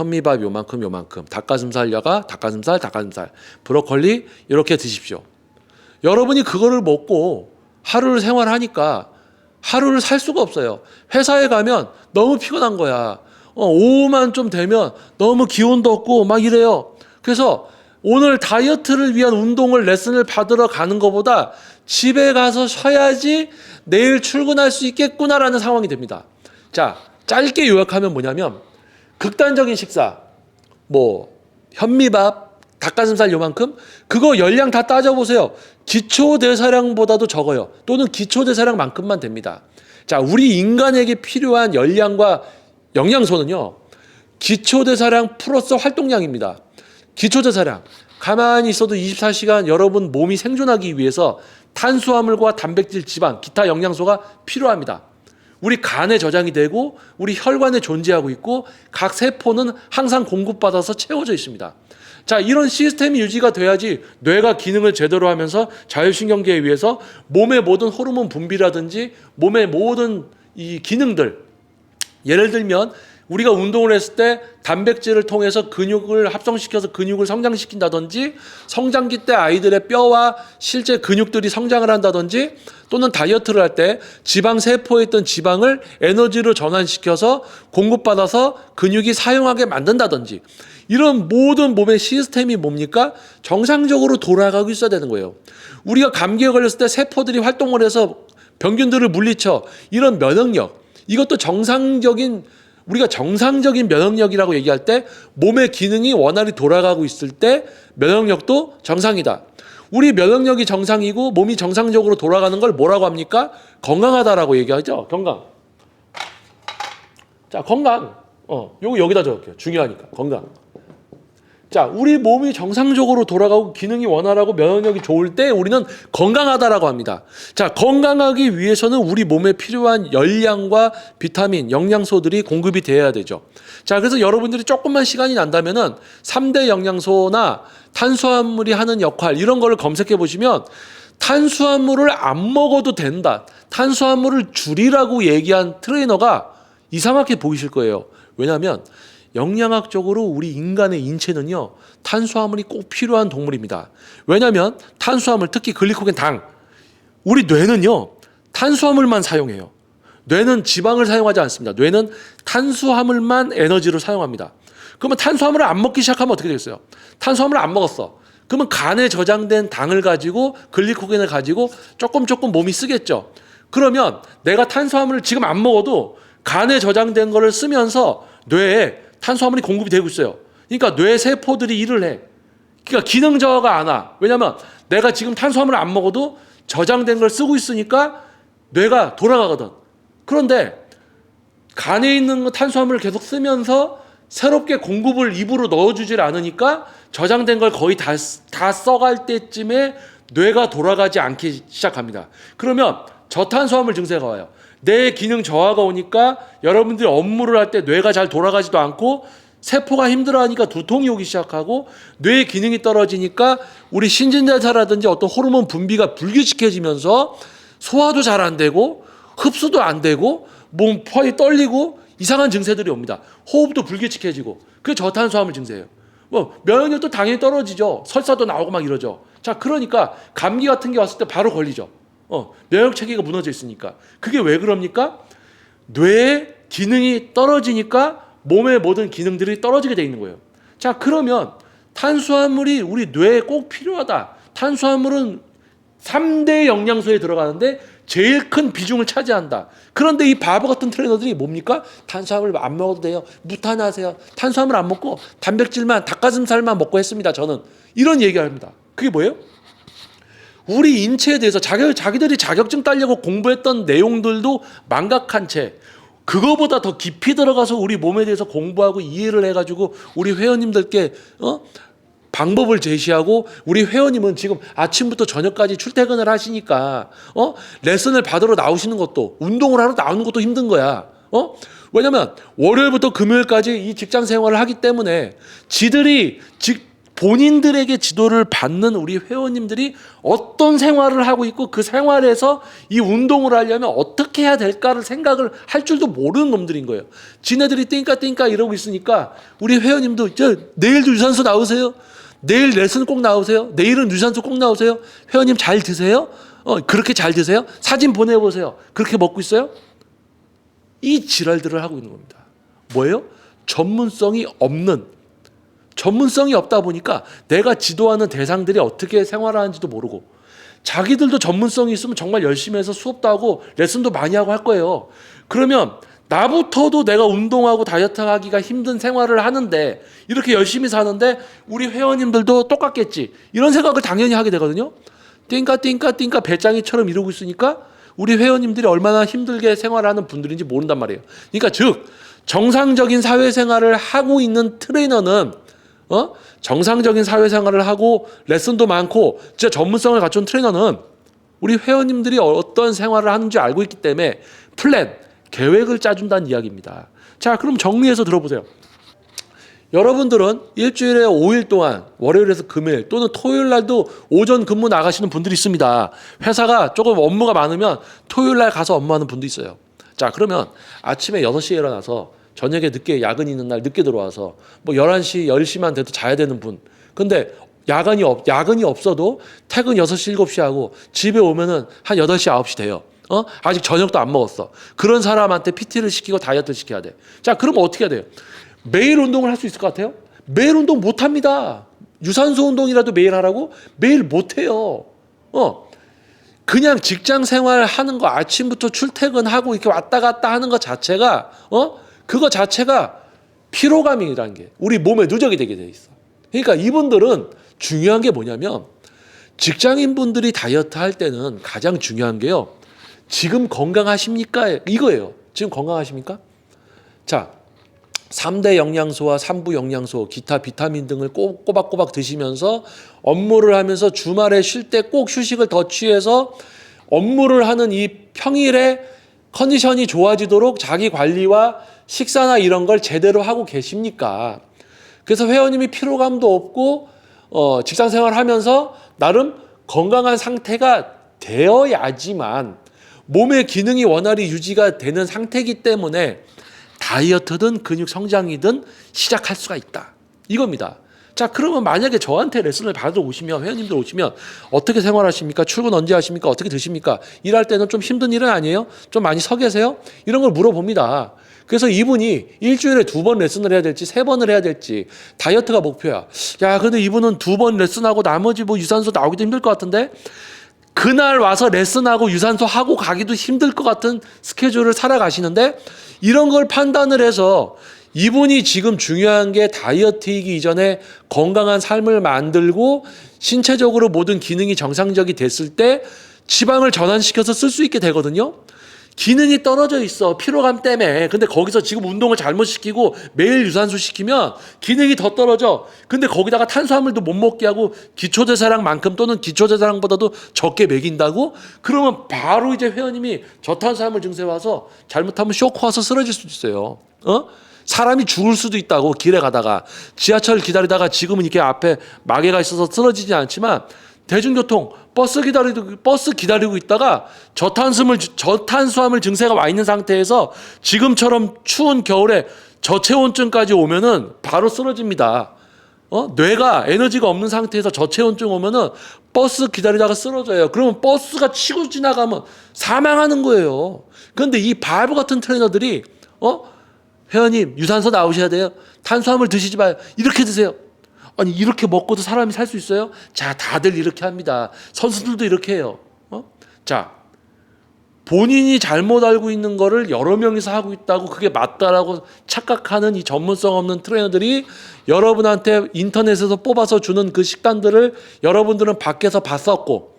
닭가슴살려가 닭가슴살, 브로콜리 이렇게 드십시오. 여러분이 그거를 먹고 하루를 생활하니까 하루를 살 수가 없어요. 회사에 가면 너무 피곤한 거야. 오후만 좀 되면 너무 기운도 없고 막 이래요. 그래서 오늘 다이어트를 위한 운동을 레슨을 받으러 가는 것보다 집에 가서 쉬어야지 내일 출근할 수 있겠구나라는 상황이 됩니다. 자, 짧게 요약하면 뭐냐면 극단적인 식사, 뭐 현미밥, 닭가슴살 요만큼, 그거 열량 다 따져보세요. 기초대사량보다도 적어요. 또는 기초대사량만큼만 됩니다. 자, 우리 인간에게 필요한 열량과 영양소는요, 기초대사량 플러스 활동량입니다. 기초대사량, 가만히 있어도 24시간 여러분 몸이 생존하기 위해서 탄수화물과 단백질, 지방, 기타 영양소가 필요합니다. 우리 간에 저장이 되고 우리 혈관에 존재하고 있고 각 세포는 항상 공급받아서 채워져 있습니다. 자, 이런 시스템이 유지가 돼야지 뇌가 기능을 제대로 하면서 자율신경계에 의해서 몸의 모든 호르몬 분비라든지 몸의 모든 이 기능들, 예를 들면 우리가 운동을 했을 때 단백질을 통해서 근육을 합성시켜서 근육을 성장시킨다든지, 성장기 때 아이들의 뼈와 실제 근육들이 성장을 한다든지, 또는 다이어트를 할 때 지방 세포에 있던 지방을 에너지로 전환시켜서 공급받아서 근육이 사용하게 만든다든지, 이런 모든 몸의 시스템이 뭡니까? 정상적으로 돌아가고 있어야 되는 거예요. 우리가 감기에 걸렸을 때 세포들이 활동을 해서 병균들을 물리쳐. 이런 면역력, 이것도 우리가 정상적인 면역력이라고 얘기할 때 몸의 기능이 원활히 돌아가고 있을 때 면역력도 정상이다. 우리 면역력이 정상이고 몸이 정상적으로 돌아가는 걸 뭐라고 합니까? 건강하다라고 얘기하죠. 건강. 자, 건강. 요거 여기다 적을게요. 중요하니까. 건강. 자, 우리 몸이 정상적으로 돌아가고 기능이 원활하고 면역력이 좋을 때 우리는 건강하다라고 합니다. 자, 건강하기 위해서는 우리 몸에 필요한 열량과 비타민, 영양소들이 공급이 돼야 되죠. 자, 그래서 여러분들이 조금만 시간이 난다면은 3대 영양소나 탄수화물이 하는 역할 이런 거를 검색해 보시면 탄수화물을 안 먹어도 된다. 탄수화물을 줄이라고 얘기한 트레이너가 이상하게 보이실 거예요. 왜냐하면 영양학적으로 우리 인간의 인체는요, 탄수화물이 꼭 필요한 동물입니다. 왜냐하면 탄수화물, 특히 글리코겐, 당, 우리 뇌는요 탄수화물만 사용해요. 뇌는 지방을 사용하지 않습니다. 뇌는 탄수화물만 에너지로 사용합니다. 그러면 탄수화물을 안 먹기 시작하면 어떻게 되겠어요? 탄수화물을 안 먹었어. 그러면 간에 저장된 당을 가지고 글리코겐을 가지고 조금 몸이 쓰겠죠. 그러면 내가 탄수화물을 지금 안 먹어도 간에 저장된 거를 쓰면서 뇌에 탄수화물이 공급이 되고 있어요. 그러니까 뇌 세포들이 일을 해. 그러니까 기능 저하가 안 와. 왜냐하면 내가 지금 탄수화물을 안 먹어도 저장된 걸 쓰고 있으니까 뇌가 돌아가거든. 그런데 간에 있는 탄수화물을 계속 쓰면서 새롭게 공급을 입으로 넣어주질 않으니까 저장된 걸 거의 다 써갈 때쯤에 뇌가 돌아가지 않기 시작합니다. 그러면 저탄수화물 증세가 와요. 뇌 기능 저하가 오니까 여러분들이 업무를 할 때 뇌가 잘 돌아가지도 않고 세포가 힘들어하니까 두통이 오기 시작하고 뇌 기능이 떨어지니까 우리 신진대사라든지 어떤 호르몬 분비가 불규칙해지면서 소화도 잘 안 되고 흡수도 안 되고 몸 펄이 떨리고 이상한 증세들이 옵니다. 호흡도 불규칙해지고 그게 저탄수화물 증세예요. 면역력도 당연히 떨어지죠. 설사도 나오고 막 이러죠. 자, 그러니까 감기 같은 게 왔을 때 바로 걸리죠. 면역 체계가 무너져 있으니까. 그게 왜 그럽니까? 뇌의 기능이 떨어지니까 몸의 모든 기능들이 떨어지게 돼 있는 거예요. 자, 그러면 탄수화물이 우리 뇌에 꼭 필요하다. 탄수화물은 3대 영양소에 들어가는데 제일 큰 비중을 차지한다. 그런데 이 바보 같은 트레이너들이 뭡니까? 탄수화물 안 먹어도 돼요. 무탄하세요. 탄수화물 안 먹고 단백질만, 닭가슴살만 먹고 했습니다. 저는 이런 얘기를 합니다. 그게 뭐예요? 우리 인체에 대해서 자기들이 자격증 따려고 공부했던 내용들도 망각한 채 그거보다 더 깊이 들어가서 우리 몸에 대해서 공부하고 이해를 해가지고 우리 회원님들께 방법을 제시하고 우리 회원님은 지금 아침부터 저녁까지 출퇴근을 하시니까 레슨을 받으러 나오시는 것도 운동을 하러 나오는 것도 힘든 거야. 왜냐면 월요일부터 금요일까지 이 직장 생활을 하기 때문에 본인들에게 지도를 받는 우리 회원님들이 어떤 생활을 하고 있고 그 생활에서 이 운동을 하려면 어떻게 해야 될까를 생각을 할 줄도 모르는 놈들인 거예요. 지네들이 띵까 이러고 있으니까 우리 회원님도 내일도 유산소 나오세요. 내일 레슨 꼭 나오세요. 내일은 유산소 꼭 나오세요. 회원님 잘 드세요? 그렇게 잘 드세요? 사진 보내보세요. 그렇게 먹고 있어요? 이 지랄들을 하고 있는 겁니다. 뭐예요? 전문성이 없다 보니까 내가 지도하는 대상들이 어떻게 생활하는지도 모르고 자기들도 전문성이 있으면 정말 열심히 해서 수업도 하고 레슨도 많이 하고 할 거예요. 그러면 나부터도 내가 운동하고 다이어트 하기가 힘든 생활을 하는데 이렇게 열심히 사는데 우리 회원님들도 똑같겠지. 이런 생각을 당연히 하게 되거든요. 띵까 배짱이처럼 이러고 있으니까 우리 회원님들이 얼마나 힘들게 생활하는 분들인지 모른단 말이에요. 그러니까 즉 정상적인 사회생활을 하고 있는 트레이너는 정상적인 사회생활을 하고 레슨도 많고 진짜 전문성을 갖춘 트레이너는 우리 회원님들이 어떤 생활을 하는지 알고 있기 때문에 계획을 짜준다는 이야기입니다. 자, 그럼 정리해서 들어보세요. 여러분들은 일주일에 5일 동안 월요일에서 금요일 또는 토요일 날도 오전 근무 나가시는 분들이 있습니다. 회사가 조금 업무가 많으면 토요일 날 가서 업무하는 분도 있어요. 자, 그러면 아침에 6시에 일어나서 저녁에 늦게 야근 있는 날 늦게 들어와서 11시, 10시만 돼도 자야 되는 분. 근데 야근이 없어도 퇴근 6시, 7시 하고 집에 오면은 한 8시, 9시 돼요. 아직 저녁도 안 먹었어. 그런 사람한테 PT를 시키고 다이어트를 시켜야 돼. 자, 그럼 어떻게 해야 돼요? 매일 운동을 할 수 있을 것 같아요? 매일 운동 못 합니다. 유산소 운동이라도 매일 하라고? 매일 못 해요. 그냥 직장 생활 하는 거 아침부터 출퇴근하고 이렇게 왔다 갔다 하는 것 자체가 그거 자체가 피로감이라는 게 우리 몸에 누적이 되게 돼 있어. 그러니까 이분들은 중요한 게 뭐냐면 직장인분들이 다이어트 할 때는 가장 중요한 게요. 지금 건강하십니까? 이거예요. 지금 건강하십니까? 자, 3대 영양소와 3부 영양소, 기타 비타민 등을 꼬박꼬박 드시면서 업무를 하면서 주말에 쉴 때 꼭 휴식을 더 취해서 업무를 하는 이 평일에 컨디션이 좋아지도록 자기 관리와 식사나 이런 걸 제대로 하고 계십니까? 그래서 회원님이 피로감도 없고 직장 생활하면서 나름 건강한 상태가 되어야지만 몸의 기능이 원활히 유지가 되는 상태이기 때문에 다이어트든 근육 성장이든 시작할 수가 있다. 이겁니다. 자, 그러면 만약에 저한테 레슨을 받으러 오시면, 회원님들 오시면 어떻게 생활하십니까? 출근 언제 하십니까? 어떻게 드십니까? 일할 때는 좀 힘든 일은 아니에요? 좀 많이 서 계세요? 이런 걸 물어봅니다. 그래서 이분이 일주일에 2번 레슨을 해야 될지 3번을 해야 될지 다이어트가 목표야. 야, 근데 이분은 2번 레슨하고 나머지 뭐 유산소 나오기도 힘들 것 같은데 그날 와서 레슨하고 유산소 하고 가기도 힘들 것 같은 스케줄을 살아가시는데 이런 걸 판단을 해서 이분이 지금 중요한 게 다이어트이기 이전에 건강한 삶을 만들고 신체적으로 모든 기능이 정상적이 됐을 때 지방을 전환시켜서 쓸 수 있게 되거든요. 기능이 떨어져 있어. 피로감 때문에. 근데 거기서 지금 운동을 잘못 시키고 매일 유산소 시키면 기능이 더 떨어져. 근데 거기다가 탄수화물도 못 먹게 하고 기초대사량만큼 또는 기초대사량보다도 적게 먹인다고? 그러면 바로 이제 회원님이 저탄수화물 증세 와서 잘못하면 쇼크 와서 쓰러질 수도 있어요. 사람이 죽을 수도 있다고. 길에 가다가 지하철 기다리다가 지금은 이렇게 앞에 마개가 있어서 쓰러지지 않지만 대중교통 버스 기다리고 있다가 저탄수화물 증세가 와 있는 상태에서 지금처럼 추운 겨울에 저체온증까지 오면은 바로 쓰러집니다. 뇌가 에너지가 없는 상태에서 저체온증 오면은 버스 기다리다가 쓰러져요. 그러면 버스가 치고 지나가면 사망하는 거예요. 그런데 이 바보 같은 트레이너들이 회원님 유산소 나오셔야 돼요. 탄수화물 드시지 마요. 이렇게 드세요. 아니 이렇게 먹고도 사람이 살 수 있어요? 자, 다들 이렇게 합니다. 선수들도 이렇게 해요. 자, 본인이 잘못 알고 있는 거를 여러 명이서 하고 있다고 그게 맞다라고 착각하는 이 전문성 없는 트레이너들이 여러분한테 인터넷에서 뽑아서 주는 그 식단들을 여러분들은 밖에서 봤었고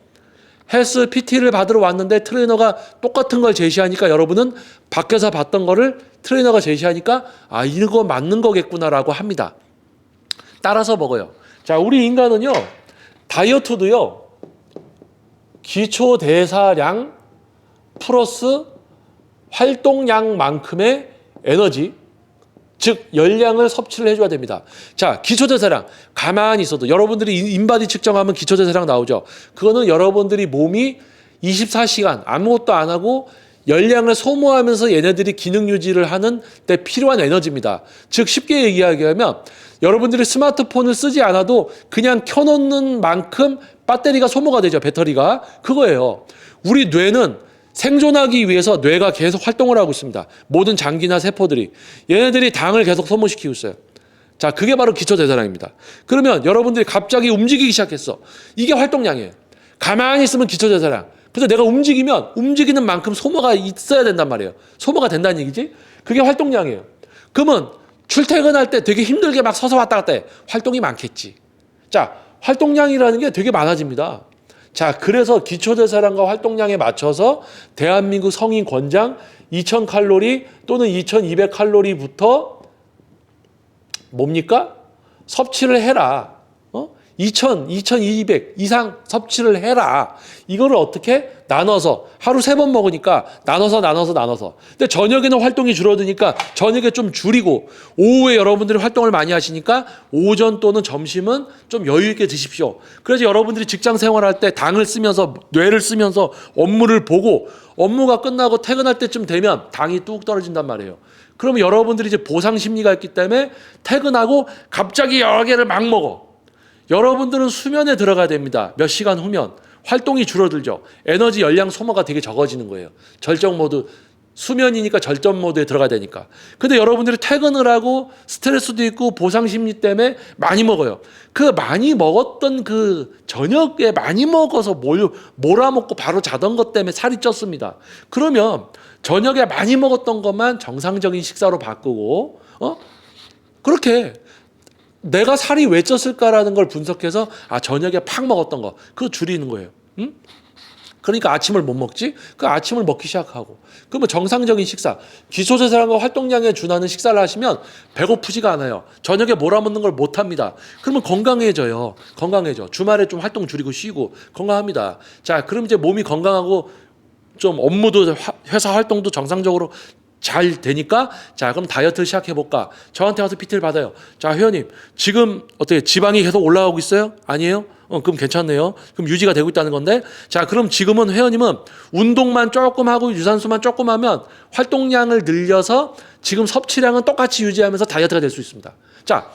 헬스 PT를 받으러 왔는데 트레이너가 똑같은 걸 제시하니까 여러분은 밖에서 봤던 거를 트레이너가 제시하니까 아, 이거 맞는 거겠구나라고 합니다. 따라서 먹어요. 자, 우리 인간은요, 다이어트도요, 기초 대사량 플러스 활동량만큼의 에너지, 즉 열량을 섭취를 해줘야 됩니다. 자, 기초 대사량 가만히 있어도 여러분들이 인바디 측정하면 기초 대사량 나오죠. 그거는 여러분들이 몸이 24시간 아무것도 안 하고 열량을 소모하면서 얘네들이 기능 유지를 하는 데 필요한 에너지입니다. 즉 쉽게 얘기하면 여러분들이 스마트폰을 쓰지 않아도 그냥 켜놓는 만큼 배터리가 소모가 되죠. 배터리가. 그거예요. 우리 뇌는 생존하기 위해서 뇌가 계속 활동을 하고 있습니다. 모든 장기나 세포들이. 얘네들이 당을 계속 소모시키고 있어요. 자, 그게 바로 기초대사량입니다. 그러면 여러분들이 갑자기 움직이기 시작했어. 이게 활동량이에요. 가만히 있으면 기초대사량. 그래서 내가 움직이면 움직이는 만큼 소모가 있어야 된단 말이에요. 소모가 된다는 얘기지. 그게 활동량이에요. 그러면 출퇴근할 때 되게 힘들게 막 서서 왔다 갔다 해. 활동이 많겠지. 자, 활동량이라는 게 되게 많아집니다. 자, 그래서 기초대사량과 활동량에 맞춰서 대한민국 성인 권장 2000칼로리 또는 2200칼로리부터 뭡니까? 섭취를 해라. 2000, 2200 이상 섭취를 해라. 이거를 어떻게? 나눠서 하루 3번 먹으니까 나눠서. 근데 저녁에는 활동이 줄어드니까 저녁에 좀 줄이고 오후에 여러분들이 활동을 많이 하시니까 오전 또는 점심은 좀 여유 있게 드십시오. 그래서 여러분들이 직장 생활할 때 당을 쓰면서 뇌를 쓰면서 업무를 보고 업무가 끝나고 퇴근할 때쯤 되면 당이 뚝 떨어진단 말이에요. 그러면 여러분들이 이제 보상 심리가 있기 때문에 퇴근하고 갑자기 여러 개를 막 먹어. 여러분들은 수면에 들어가야 됩니다. 몇 시간 후면 활동이 줄어들죠. 에너지 열량 소모가 되게 적어지는 거예요. 절정 모드 수면이니까 절전 모드에 들어가야 되니까. 근데 여러분들이 퇴근을 하고 스트레스도 있고 보상 심리 때문에 많이 먹어요. 그 많이 먹었던 그 저녁에 많이 먹어서 몰아먹고 바로 자던 것 때문에 살이 쪘습니다. 그러면 저녁에 많이 먹었던 것만 정상적인 식사로 바꾸고 그렇게 내가 살이 왜 쪘을까라는 걸 분석해서 저녁에 팍 먹었던 거 그거 줄이는 거예요. 응? 그러니까 아침을 못 먹지? 그 아침을 먹기 시작하고. 그러면 정상적인 식사, 기초대사량과 활동량에 준하는 식사를 하시면 배고프지가 않아요. 저녁에 몰아먹는 걸 못 합니다. 그러면 건강해져요. 건강해져. 주말에 좀 활동 줄이고 쉬고 건강합니다. 자, 그럼 이제 몸이 건강하고 좀 업무도 회사 활동도 정상적으로 잘 되니까 자 그럼 다이어트를 시작해볼까. 저한테 와서 PT를 받아요. 자 회원님 지금 어떻게 지방이 계속 올라가고 있어요? 아니에요? 그럼 괜찮네요. 그럼 유지가 되고 있다는 건데 자 그럼 지금은 회원님은 운동만 조금 하고 유산소만 조금 하면 활동량을 늘려서 지금 섭취량은 똑같이 유지하면서 다이어트가 될 수 있습니다. 자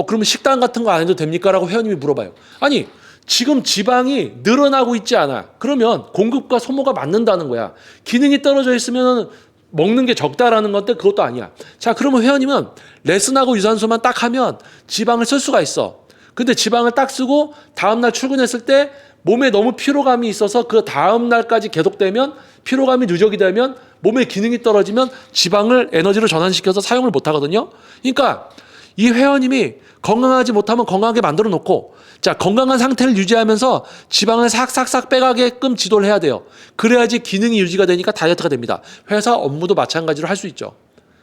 그러면 식단 같은 거 안 해도 됩니까? 라고 회원님이 물어봐요. 아니 지금 지방이 늘어나고 있지 않아. 그러면 공급과 소모가 맞는다는 거야. 기능이 떨어져 있으면 먹는 게 적다라는 건데 그것도 아니야. 자, 그러면 회원님은 레슨하고 유산소만 딱 하면 지방을 쓸 수가 있어. 근데 지방을 딱 쓰고 다음날 출근했을 때 몸에 너무 피로감이 있어서 그 다음날까지 계속되면 피로감이 누적이 되면 몸의 기능이 떨어지면 지방을 에너지로 전환시켜서 사용을 못 하거든요. 그러니까 이 회원님이 건강하지 못하면 건강하게 만들어 놓고 자 건강한 상태를 유지하면서 지방을 싹싹싹 빼가게끔 지도를 해야 돼요. 그래야지 기능이 유지가 되니까 다이어트가 됩니다. 회사 업무도 마찬가지로 할 수 있죠.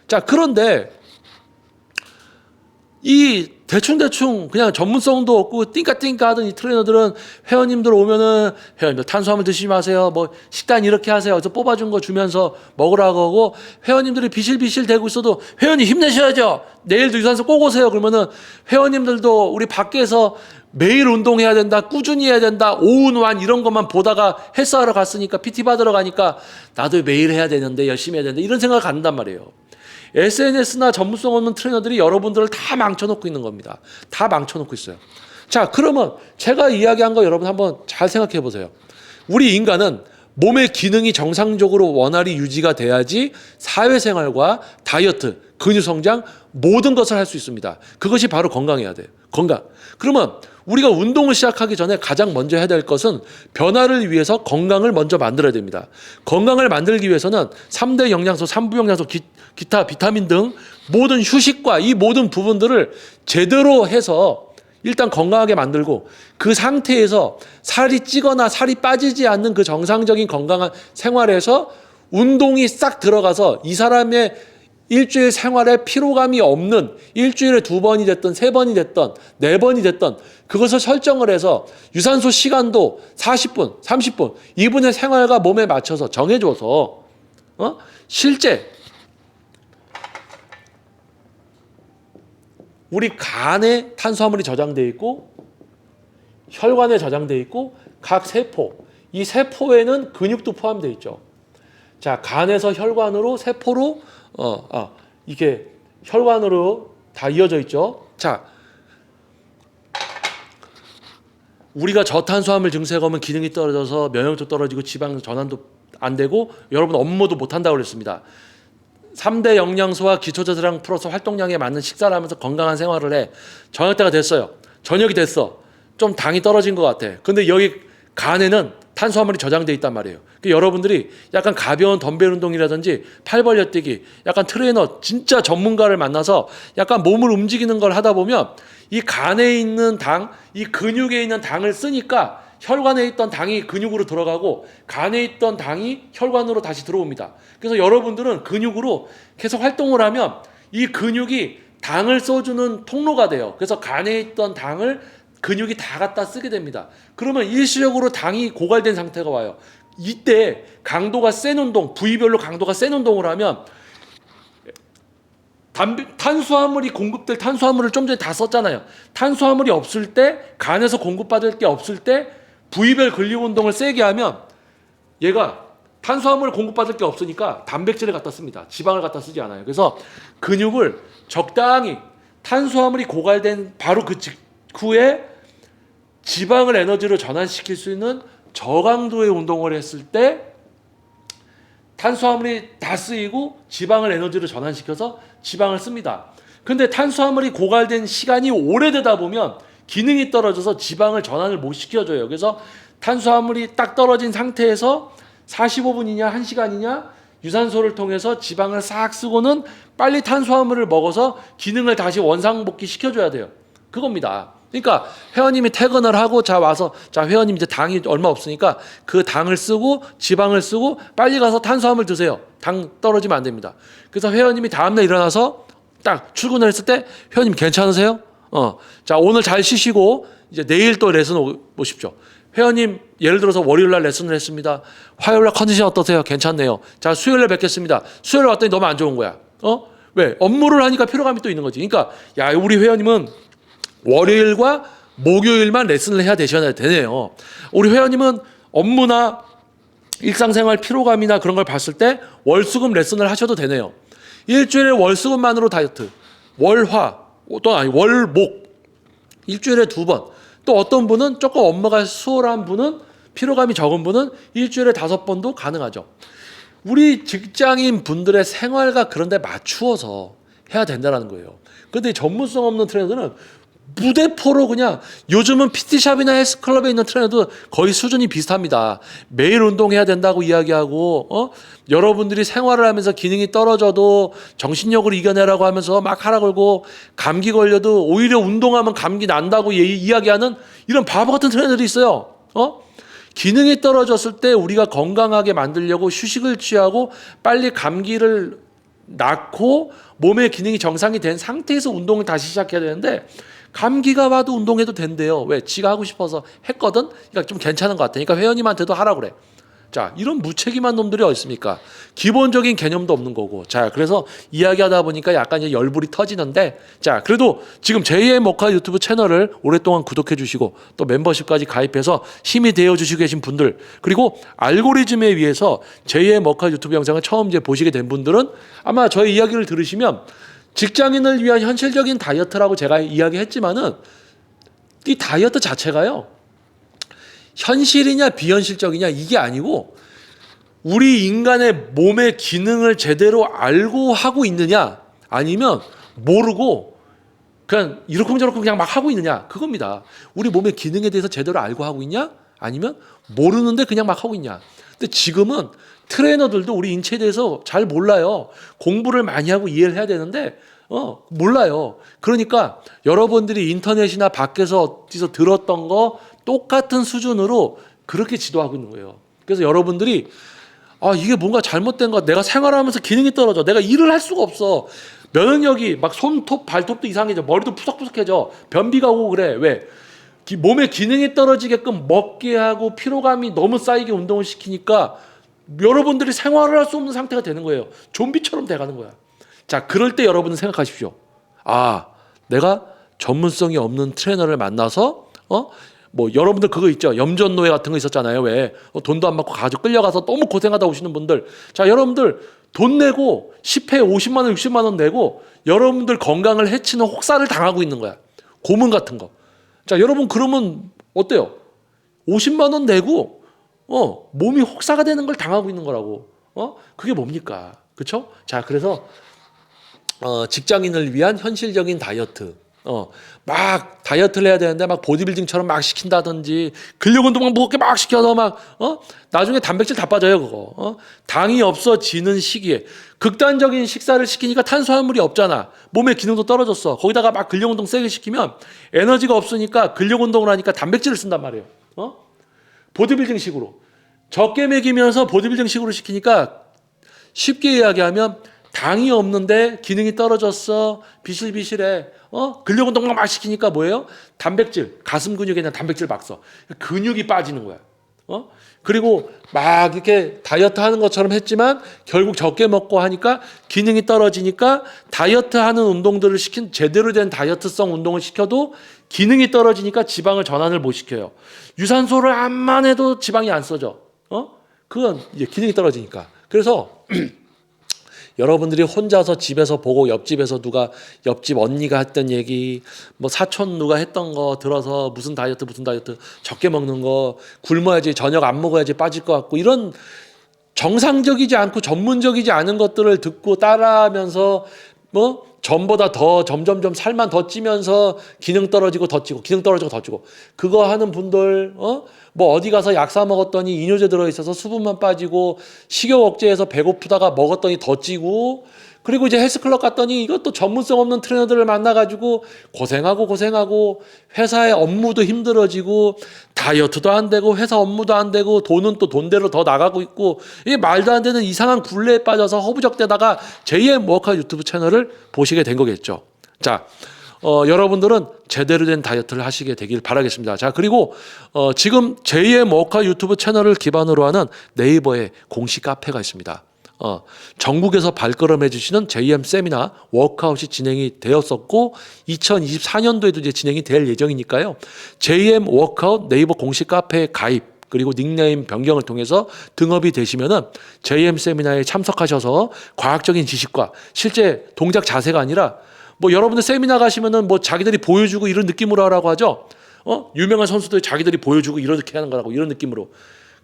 자 그런데 이 대충대충 그냥 전문성도 없고 띵까띵까 하던 이 트레이너들은 회원님들 오면은 회원님들 탄수화물 드시지 마세요. 뭐 식단 이렇게 하세요. 그래서 뽑아준 거 주면서 먹으라고 하고 회원님들이 비실비실 대고 있어도 회원님 힘내셔야죠. 내일도 유산소 꼭 오세요. 그러면은 회원님들도 우리 밖에서 매일 운동해야 된다. 꾸준히 해야 된다. 오운완 이런 것만 보다가 헬스하러 갔으니까 PT 받으러 가니까 나도 매일 해야 되는데 열심히 해야 되는데 이런 생각을 갖는단 말이에요. SNS나 전문성 없는 트레이너들이 여러분들을 다 망쳐놓고 있는 겁니다. 다 망쳐놓고 있어요. 자, 그러면 제가 이야기한 거 여러분 한번 잘 생각해 보세요. 우리 인간은 몸의 기능이 정상적으로 원활히 유지가 돼야지 사회생활과 다이어트, 근육성장 모든 것을 할 수 있습니다. 그것이 바로 건강해야 돼요. 건강. 그러면 우리가 운동을 시작하기 전에 가장 먼저 해야 될 것은 변화를 위해서 건강을 먼저 만들어야 됩니다. 건강을 만들기 위해서는 3대 영양소, 3부 영양소, 기타 비타민 등 모든 휴식과 이 모든 부분들을 제대로 해서 일단 건강하게 만들고 그 상태에서 살이 찌거나 살이 빠지지 않는 그 정상적인 건강한 생활에서 운동이 싹 들어가서 이 사람의 일주일 생활에 피로감이 없는 일주일에 2번이 됐든 3번이 됐든 4번이 됐든 그것을 설정을 해서 유산소 시간도 40분, 30분 이분의 생활과 몸에 맞춰서 정해줘서 실제 우리 간에 탄수화물이 저장되어 있고 혈관에 저장되어 있고 각 세포 이 세포에는 근육도 포함되어 있죠. 자 간에서 혈관으로 세포로 이게 혈관으로 다 이어져 있죠. 자, 우리가 저탄수화물 증세가 오면 기능이 떨어져서 면역도 떨어지고 지방 전환도 안 되고 여러분 업무도 못 한다고 그랬습니다. 3대 영양소와 기초대사량 플러스 활동량에 맞는 식사를 하면서 건강한 생활을 해. 저녁 때가 됐어요. 저녁이 됐어. 좀 당이 떨어진 것 같아. 근데 여기 간에는 탄수화물이 저장돼 있단 말이에요. 그러니까 여러분들이 약간 가벼운 덤벨 운동이라든지 팔 벌려 뛰기, 약간 트레이너 진짜 전문가를 만나서 약간 몸을 움직이는 걸 하다 보면 이 간에 있는 당, 이 근육에 있는 당을 쓰니까 혈관에 있던 당이 근육으로 들어가고 간에 있던 당이 혈관으로 다시 들어옵니다. 그래서 여러분들은 근육으로 계속 활동을 하면 이 근육이 당을 써주는 통로가 돼요. 그래서 간에 있던 당을 근육이 다 갖다 쓰게 됩니다. 그러면 일시적으로 당이 고갈된 상태가 와요. 이때 강도가 센 운동, 부위별로 강도가 센 운동을 하면 탄수화물이 공급될 탄수화물을 좀 전에 다 썼잖아요. 탄수화물이 없을 때 간에서 공급받을 게 없을 때 부위별 근력 운동을 세게 하면 얘가 탄수화물 공급받을 게 없으니까 단백질을 갖다 씁니다. 지방을 갖다 쓰지 않아요. 그래서 근육을 적당히 탄수화물이 고갈된 바로 그 직후에 지방을 에너지로 전환시킬 수 있는 저강도의 운동을 했을 때 탄수화물이 다 쓰이고 지방을 에너지로 전환시켜서 지방을 씁니다. 근데 탄수화물이 고갈된 시간이 오래되다 보면 기능이 떨어져서 지방을 전환을 못 시켜줘요. 그래서 탄수화물이 딱 떨어진 상태에서 45분이냐 1시간이냐 유산소를 통해서 지방을 싹 쓰고는 빨리 탄수화물을 먹어서 기능을 다시 원상복귀 시켜줘야 돼요. 그겁니다. 그러니까 회원님이 퇴근을 하고 자 와서 자 회원님 이제 당이 얼마 없으니까 그 당을 쓰고 지방을 쓰고 빨리 가서 탄수화물 드세요. 당 떨어지면 안 됩니다. 그래서 회원님이 다음날 일어나서 딱 출근을 했을 때 회원님 괜찮으세요? 자 오늘 잘 쉬시고 이제 내일 또 레슨 오십시오. 회원님 예를 들어서 월요일날 레슨을 했습니다. 화요일날 컨디션 어떠세요? 괜찮네요. 자 수요일날 뵙겠습니다. 수요일 왔더니 너무 안 좋은 거야. 왜? 업무를 하니까 피로감이 또 있는 거지. 그러니까 야 우리 회원님은 월요일과 목요일만 레슨을 해야 되네요. 우리 회원님은 업무나 일상생활 피로감이나 그런 걸 봤을 때 월수금 레슨을 하셔도 되네요. 일주일에 월수금만으로 다이어트, 월화 또 아니 월목 일주일에 2번. 또 어떤 분은 조금 업무가 수월한 분은 피로감이 적은 분은 일주일에 5번도 가능하죠. 우리 직장인 분들의 생활과 그런 데 맞추어서 해야 된다는 거예요. 그런데 전문성 없는 트레이너들은 무대포로 그냥 요즘은 PT샵이나 헬스클럽에 있는 트레이너도 거의 수준이 비슷합니다. 매일 운동해야 된다고 이야기하고 여러분들이 생활을 하면서 기능이 떨어져도 정신력으로 이겨내라고 하면서 막 하라 걸고 감기 걸려도 오히려 운동하면 감기 난다고 이야기하는 이런 바보 같은 트레이너들이 있어요. 기능이 떨어졌을 때 우리가 건강하게 만들려고 휴식을 취하고 빨리 감기를 낳고 몸의 기능이 정상이 된 상태에서 운동을 다시 시작해야 되는데 감기가 와도 운동해도 된대요. 왜? 지가 하고 싶어서 했거든? 그러니까 좀 괜찮은 것 같아. 그러니까 회원님한테도 하라고 그래. 자, 이런 무책임한 놈들이 어디 있습니까? 기본적인 개념도 없는 거고. 자, 그래서 이야기하다 보니까 약간 이제 열불이 터지는데, 자, 그래도 지금 제2의 모카 유튜브 채널을 오랫동안 구독해 주시고 또 멤버십까지 가입해서 힘이 되어 주시고 계신 분들, 그리고 알고리즘에 의해서 제2의 모카 유튜브 영상을 처음 이제 보시게 된 분들은 아마 저의 이야기를 들으시면 직장인을 위한 현실적인 다이어트라고 제가 이야기했지만은 이 다이어트 자체가요. 현실이냐 비현실적이냐 이게 아니고 우리 인간의 몸의 기능을 제대로 알고 하고 있느냐 아니면 모르고 그냥 이러쿵저러쿵 그냥 막 하고 있느냐 그겁니다. 우리 몸의 기능에 대해서 제대로 알고 하고 있냐 아니면 모르는데 그냥 막 하고 있냐. 근데 지금은 트레이너들도 우리 인체에 대해서 잘 몰라요. 공부를 많이 하고 이해를 해야 되는데 몰라요. 그러니까 여러분들이 인터넷이나 밖에서 어디서 들었던 거 똑같은 수준으로 그렇게 지도하고 있는 거예요. 그래서 여러분들이 이게 뭔가 잘못된 거 내가 생활하면서 기능이 떨어져. 내가 일을 할 수가 없어. 면역력이 막 손톱 발톱도 이상해져. 머리도 푸석푸석해져. 변비가 오고 그래. 왜? 몸의 기능이 떨어지게끔 먹게 하고 피로감이 너무 쌓이게 운동을 시키니까 여러분들이 생활을 할 수 없는 상태가 되는 거예요. 좀비처럼 돼가는 거야. 자, 그럴 때 여러분은 생각하십시오. 내가 전문성이 없는 트레이너를 만나서 뭐 여러분들 그거 있죠. 염전노예 같은 거 있었잖아요. 왜? 돈도 안 받고 가지고 끌려가서 너무 고생하다 오시는 분들. 자, 여러분들 돈 내고 10회 50만 원, 60만 원 내고 여러분들 건강을 해치는 혹사를 당하고 있는 거야. 고문 같은 거. 자, 여러분 그러면 어때요? 50만 원 내고 몸이 혹사가 되는 걸 당하고 있는 거라고. 그게 뭡니까? 그렇죠? 자, 그래서 직장인을 위한 현실적인 다이어트. 막 다이어트를 해야 되는데 막 보디빌딩처럼 막 시킨다든지 근력 운동 막 무겁게 막 시켜서 막 나중에 단백질 다 빠져요 그거. 당이 없어지는 시기에 극단적인 식사를 시키니까 탄수화물이 없잖아. 몸의 기능도 떨어졌어. 거기다가 막 근력 운동 세게 시키면 에너지가 없으니까 근력 운동을 하니까 단백질을 쓴단 말이에요. 보디빌딩식으로 적게 먹이면서 보디빌딩식으로 시키니까 쉽게 이야기하면 당이 없는데 기능이 떨어졌어. 비실비실해. 근력 운동만 막 시키니까 뭐예요? 단백질, 가슴 근육에 있는 단백질 막 써. 근육이 빠지는 거야. 그리고 막 이렇게 다이어트 하는 것처럼 했지만 결국 적게 먹고 하니까 기능이 떨어지니까 다이어트 하는 운동들을 제대로 된 다이어트성 운동을 시켜도 기능이 떨어지니까 지방을 전환을 못 시켜요. 유산소를 암만 해도 지방이 안 써져. 그건 이제 기능이 떨어지니까. 그래서 여러분들이 혼자서 집에서 보고 옆집에서 누가 옆집 언니가 했던 얘기 뭐 사촌 누가 했던 거 들어서 무슨 다이어트 적게 먹는 거 굶어야지 저녁 안 먹어야지 빠질 것 같고 이런 정상적이지 않고 전문적이지 않은 것들을 듣고 따라하면서 뭐 전보다 더 점점점 살만 더 찌면서 기능 떨어지고 더 찌고 기능 떨어지고 더 찌고 그거 하는 분들 뭐 어디 가서 약 사 먹었더니 이뇨제 들어 있어서 수분만 빠지고 식욕 억제해서 배고프다가 먹었더니 더 찌고 그리고 이제 헬스클럽 갔더니 이것도 전문성 없는 트레이너들을 만나가지고 고생하고 회사의 업무도 힘들어지고 다이어트도 안 되고 회사 업무도 안 되고 돈은 또 돈대로 더 나가고 있고 이게 말도 안 되는 이상한 굴레에 빠져서 허부적대다가 JM 워커 유튜브 채널을 보시게 된 거겠죠. 자, 여러분들은 제대로 된 다이어트를 하시게 되길 바라겠습니다. 자, 그리고 지금 JM 워커 유튜브 채널을 기반으로 하는 네이버에 공식 카페가 있습니다. 전국에서 발걸음해 주시는 JM 세미나 워크아웃이 진행이 되었었고 2024년도에도 이제 진행이 될 예정이니까요. JM 워크아웃 네이버 공식 카페에 가입 그리고 닉네임 변경을 통해서 등업이 되시면은 JM 세미나에 참석하셔서 과학적인 지식과 실제 동작 자세가 아니라 뭐 여러분들 세미나 가시면은 뭐 자기들이 보여주고 이런 느낌으로 하라고 하죠. 유명한 선수들 자기들이 보여주고 이렇게 하는 거라고 이런 느낌으로.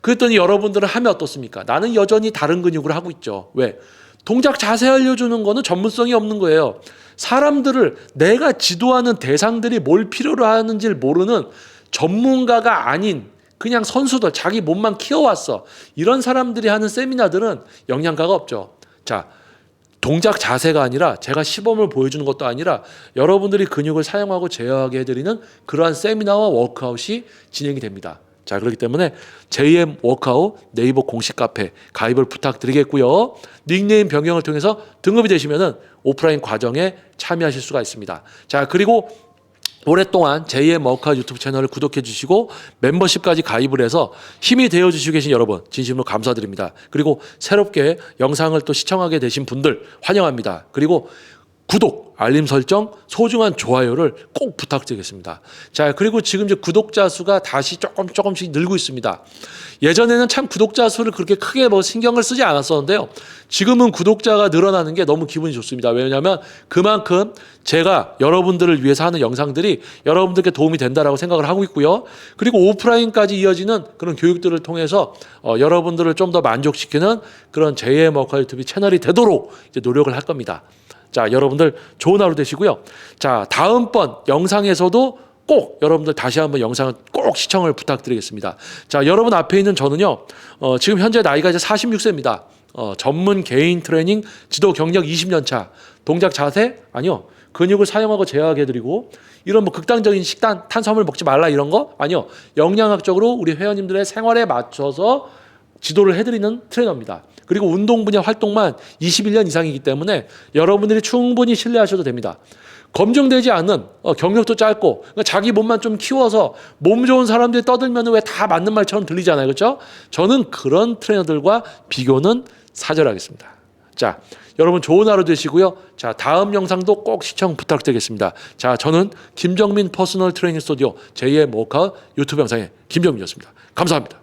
그랬더니 여러분들은 하면 어떻습니까? 나는 여전히 다른 근육을 하고 있죠. 왜? 동작 자세 알려주는 거는 전문성이 없는 거예요. 사람들을 내가 지도하는 대상들이 뭘 필요로 하는지를 모르는 전문가가 아닌 그냥 선수들 자기 몸만 키워왔어. 이런 사람들이 하는 세미나들은 영양가가 없죠. 자, 동작 자세가 아니라 제가 시범을 보여주는 것도 아니라 여러분들이 근육을 사용하고 제어하게 해드리는 그러한 세미나와 워크아웃이 진행이 됩니다. 자, 그렇기 때문에 JM 워크아웃 네이버 공식 카페 가입을 부탁드리겠고요. 닉네임 변경을 통해서 등급이 되시면은 오프라인 과정에 참여하실 수가 있습니다. 자, 그리고 오랫동안 JM 워크아웃 유튜브 채널을 구독해 주시고 멤버십까지 가입을 해서 힘이 되어 주시고 계신 여러분 진심으로 감사드립니다. 그리고 새롭게 영상을 또 시청하게 되신 분들 환영합니다. 그리고 구독, 알림 설정, 소중한 좋아요를 꼭 부탁드리겠습니다. 자, 그리고 지금 이제 구독자 수가 다시 조금씩 늘고 있습니다. 예전에는 참 구독자 수를 그렇게 크게 뭐 신경을 쓰지 않았었는데요. 지금은 구독자가 늘어나는 게 너무 기분이 좋습니다. 왜냐하면 그만큼 제가 여러분들을 위해서 하는 영상들이 여러분들께 도움이 된다라고 생각을 하고 있고요. 그리고 오프라인까지 이어지는 그런 교육들을 통해서 여러분들을 좀 더 만족시키는 그런 JM 워크아웃 유튜브 채널이 되도록 이제 노력을 할 겁니다. 자, 여러분들 좋은 하루 되시고요. 자, 다음번 영상에서도 꼭 여러분들 다시 한번 영상을 꼭 시청을 부탁드리겠습니다. 자, 여러분 앞에 있는 저는요, 지금 현재 나이가 이제 46세입니다. 전문 개인 트레이닝 지도 경력 20년 차. 동작 자세? 아니요. 근육을 사용하고 제어하게 해드리고 이런 뭐 극단적인 식단, 탄수화물 먹지 말라 이런 거? 아니요. 영양학적으로 우리 회원님들의 생활에 맞춰서 지도를 해드리는 트레이너입니다. 그리고 운동 분야 활동만 21년 이상이기 때문에 여러분들이 충분히 신뢰하셔도 됩니다. 검증되지 않은 경력도 짧고 그러니까 자기 몸만 좀 키워서 몸 좋은 사람들이 떠들면 왜 다 맞는 말처럼 들리잖아요. 그렇죠? 저는 그런 트레이너들과 비교는 사절하겠습니다. 자, 여러분 좋은 하루 되시고요. 자, 다음 영상도 꼭 시청 부탁드리겠습니다. 자, 저는 김정민 퍼스널 트레이닝 스튜디오 JM 워크아웃 유튜브 영상의 김정민이었습니다. 감사합니다.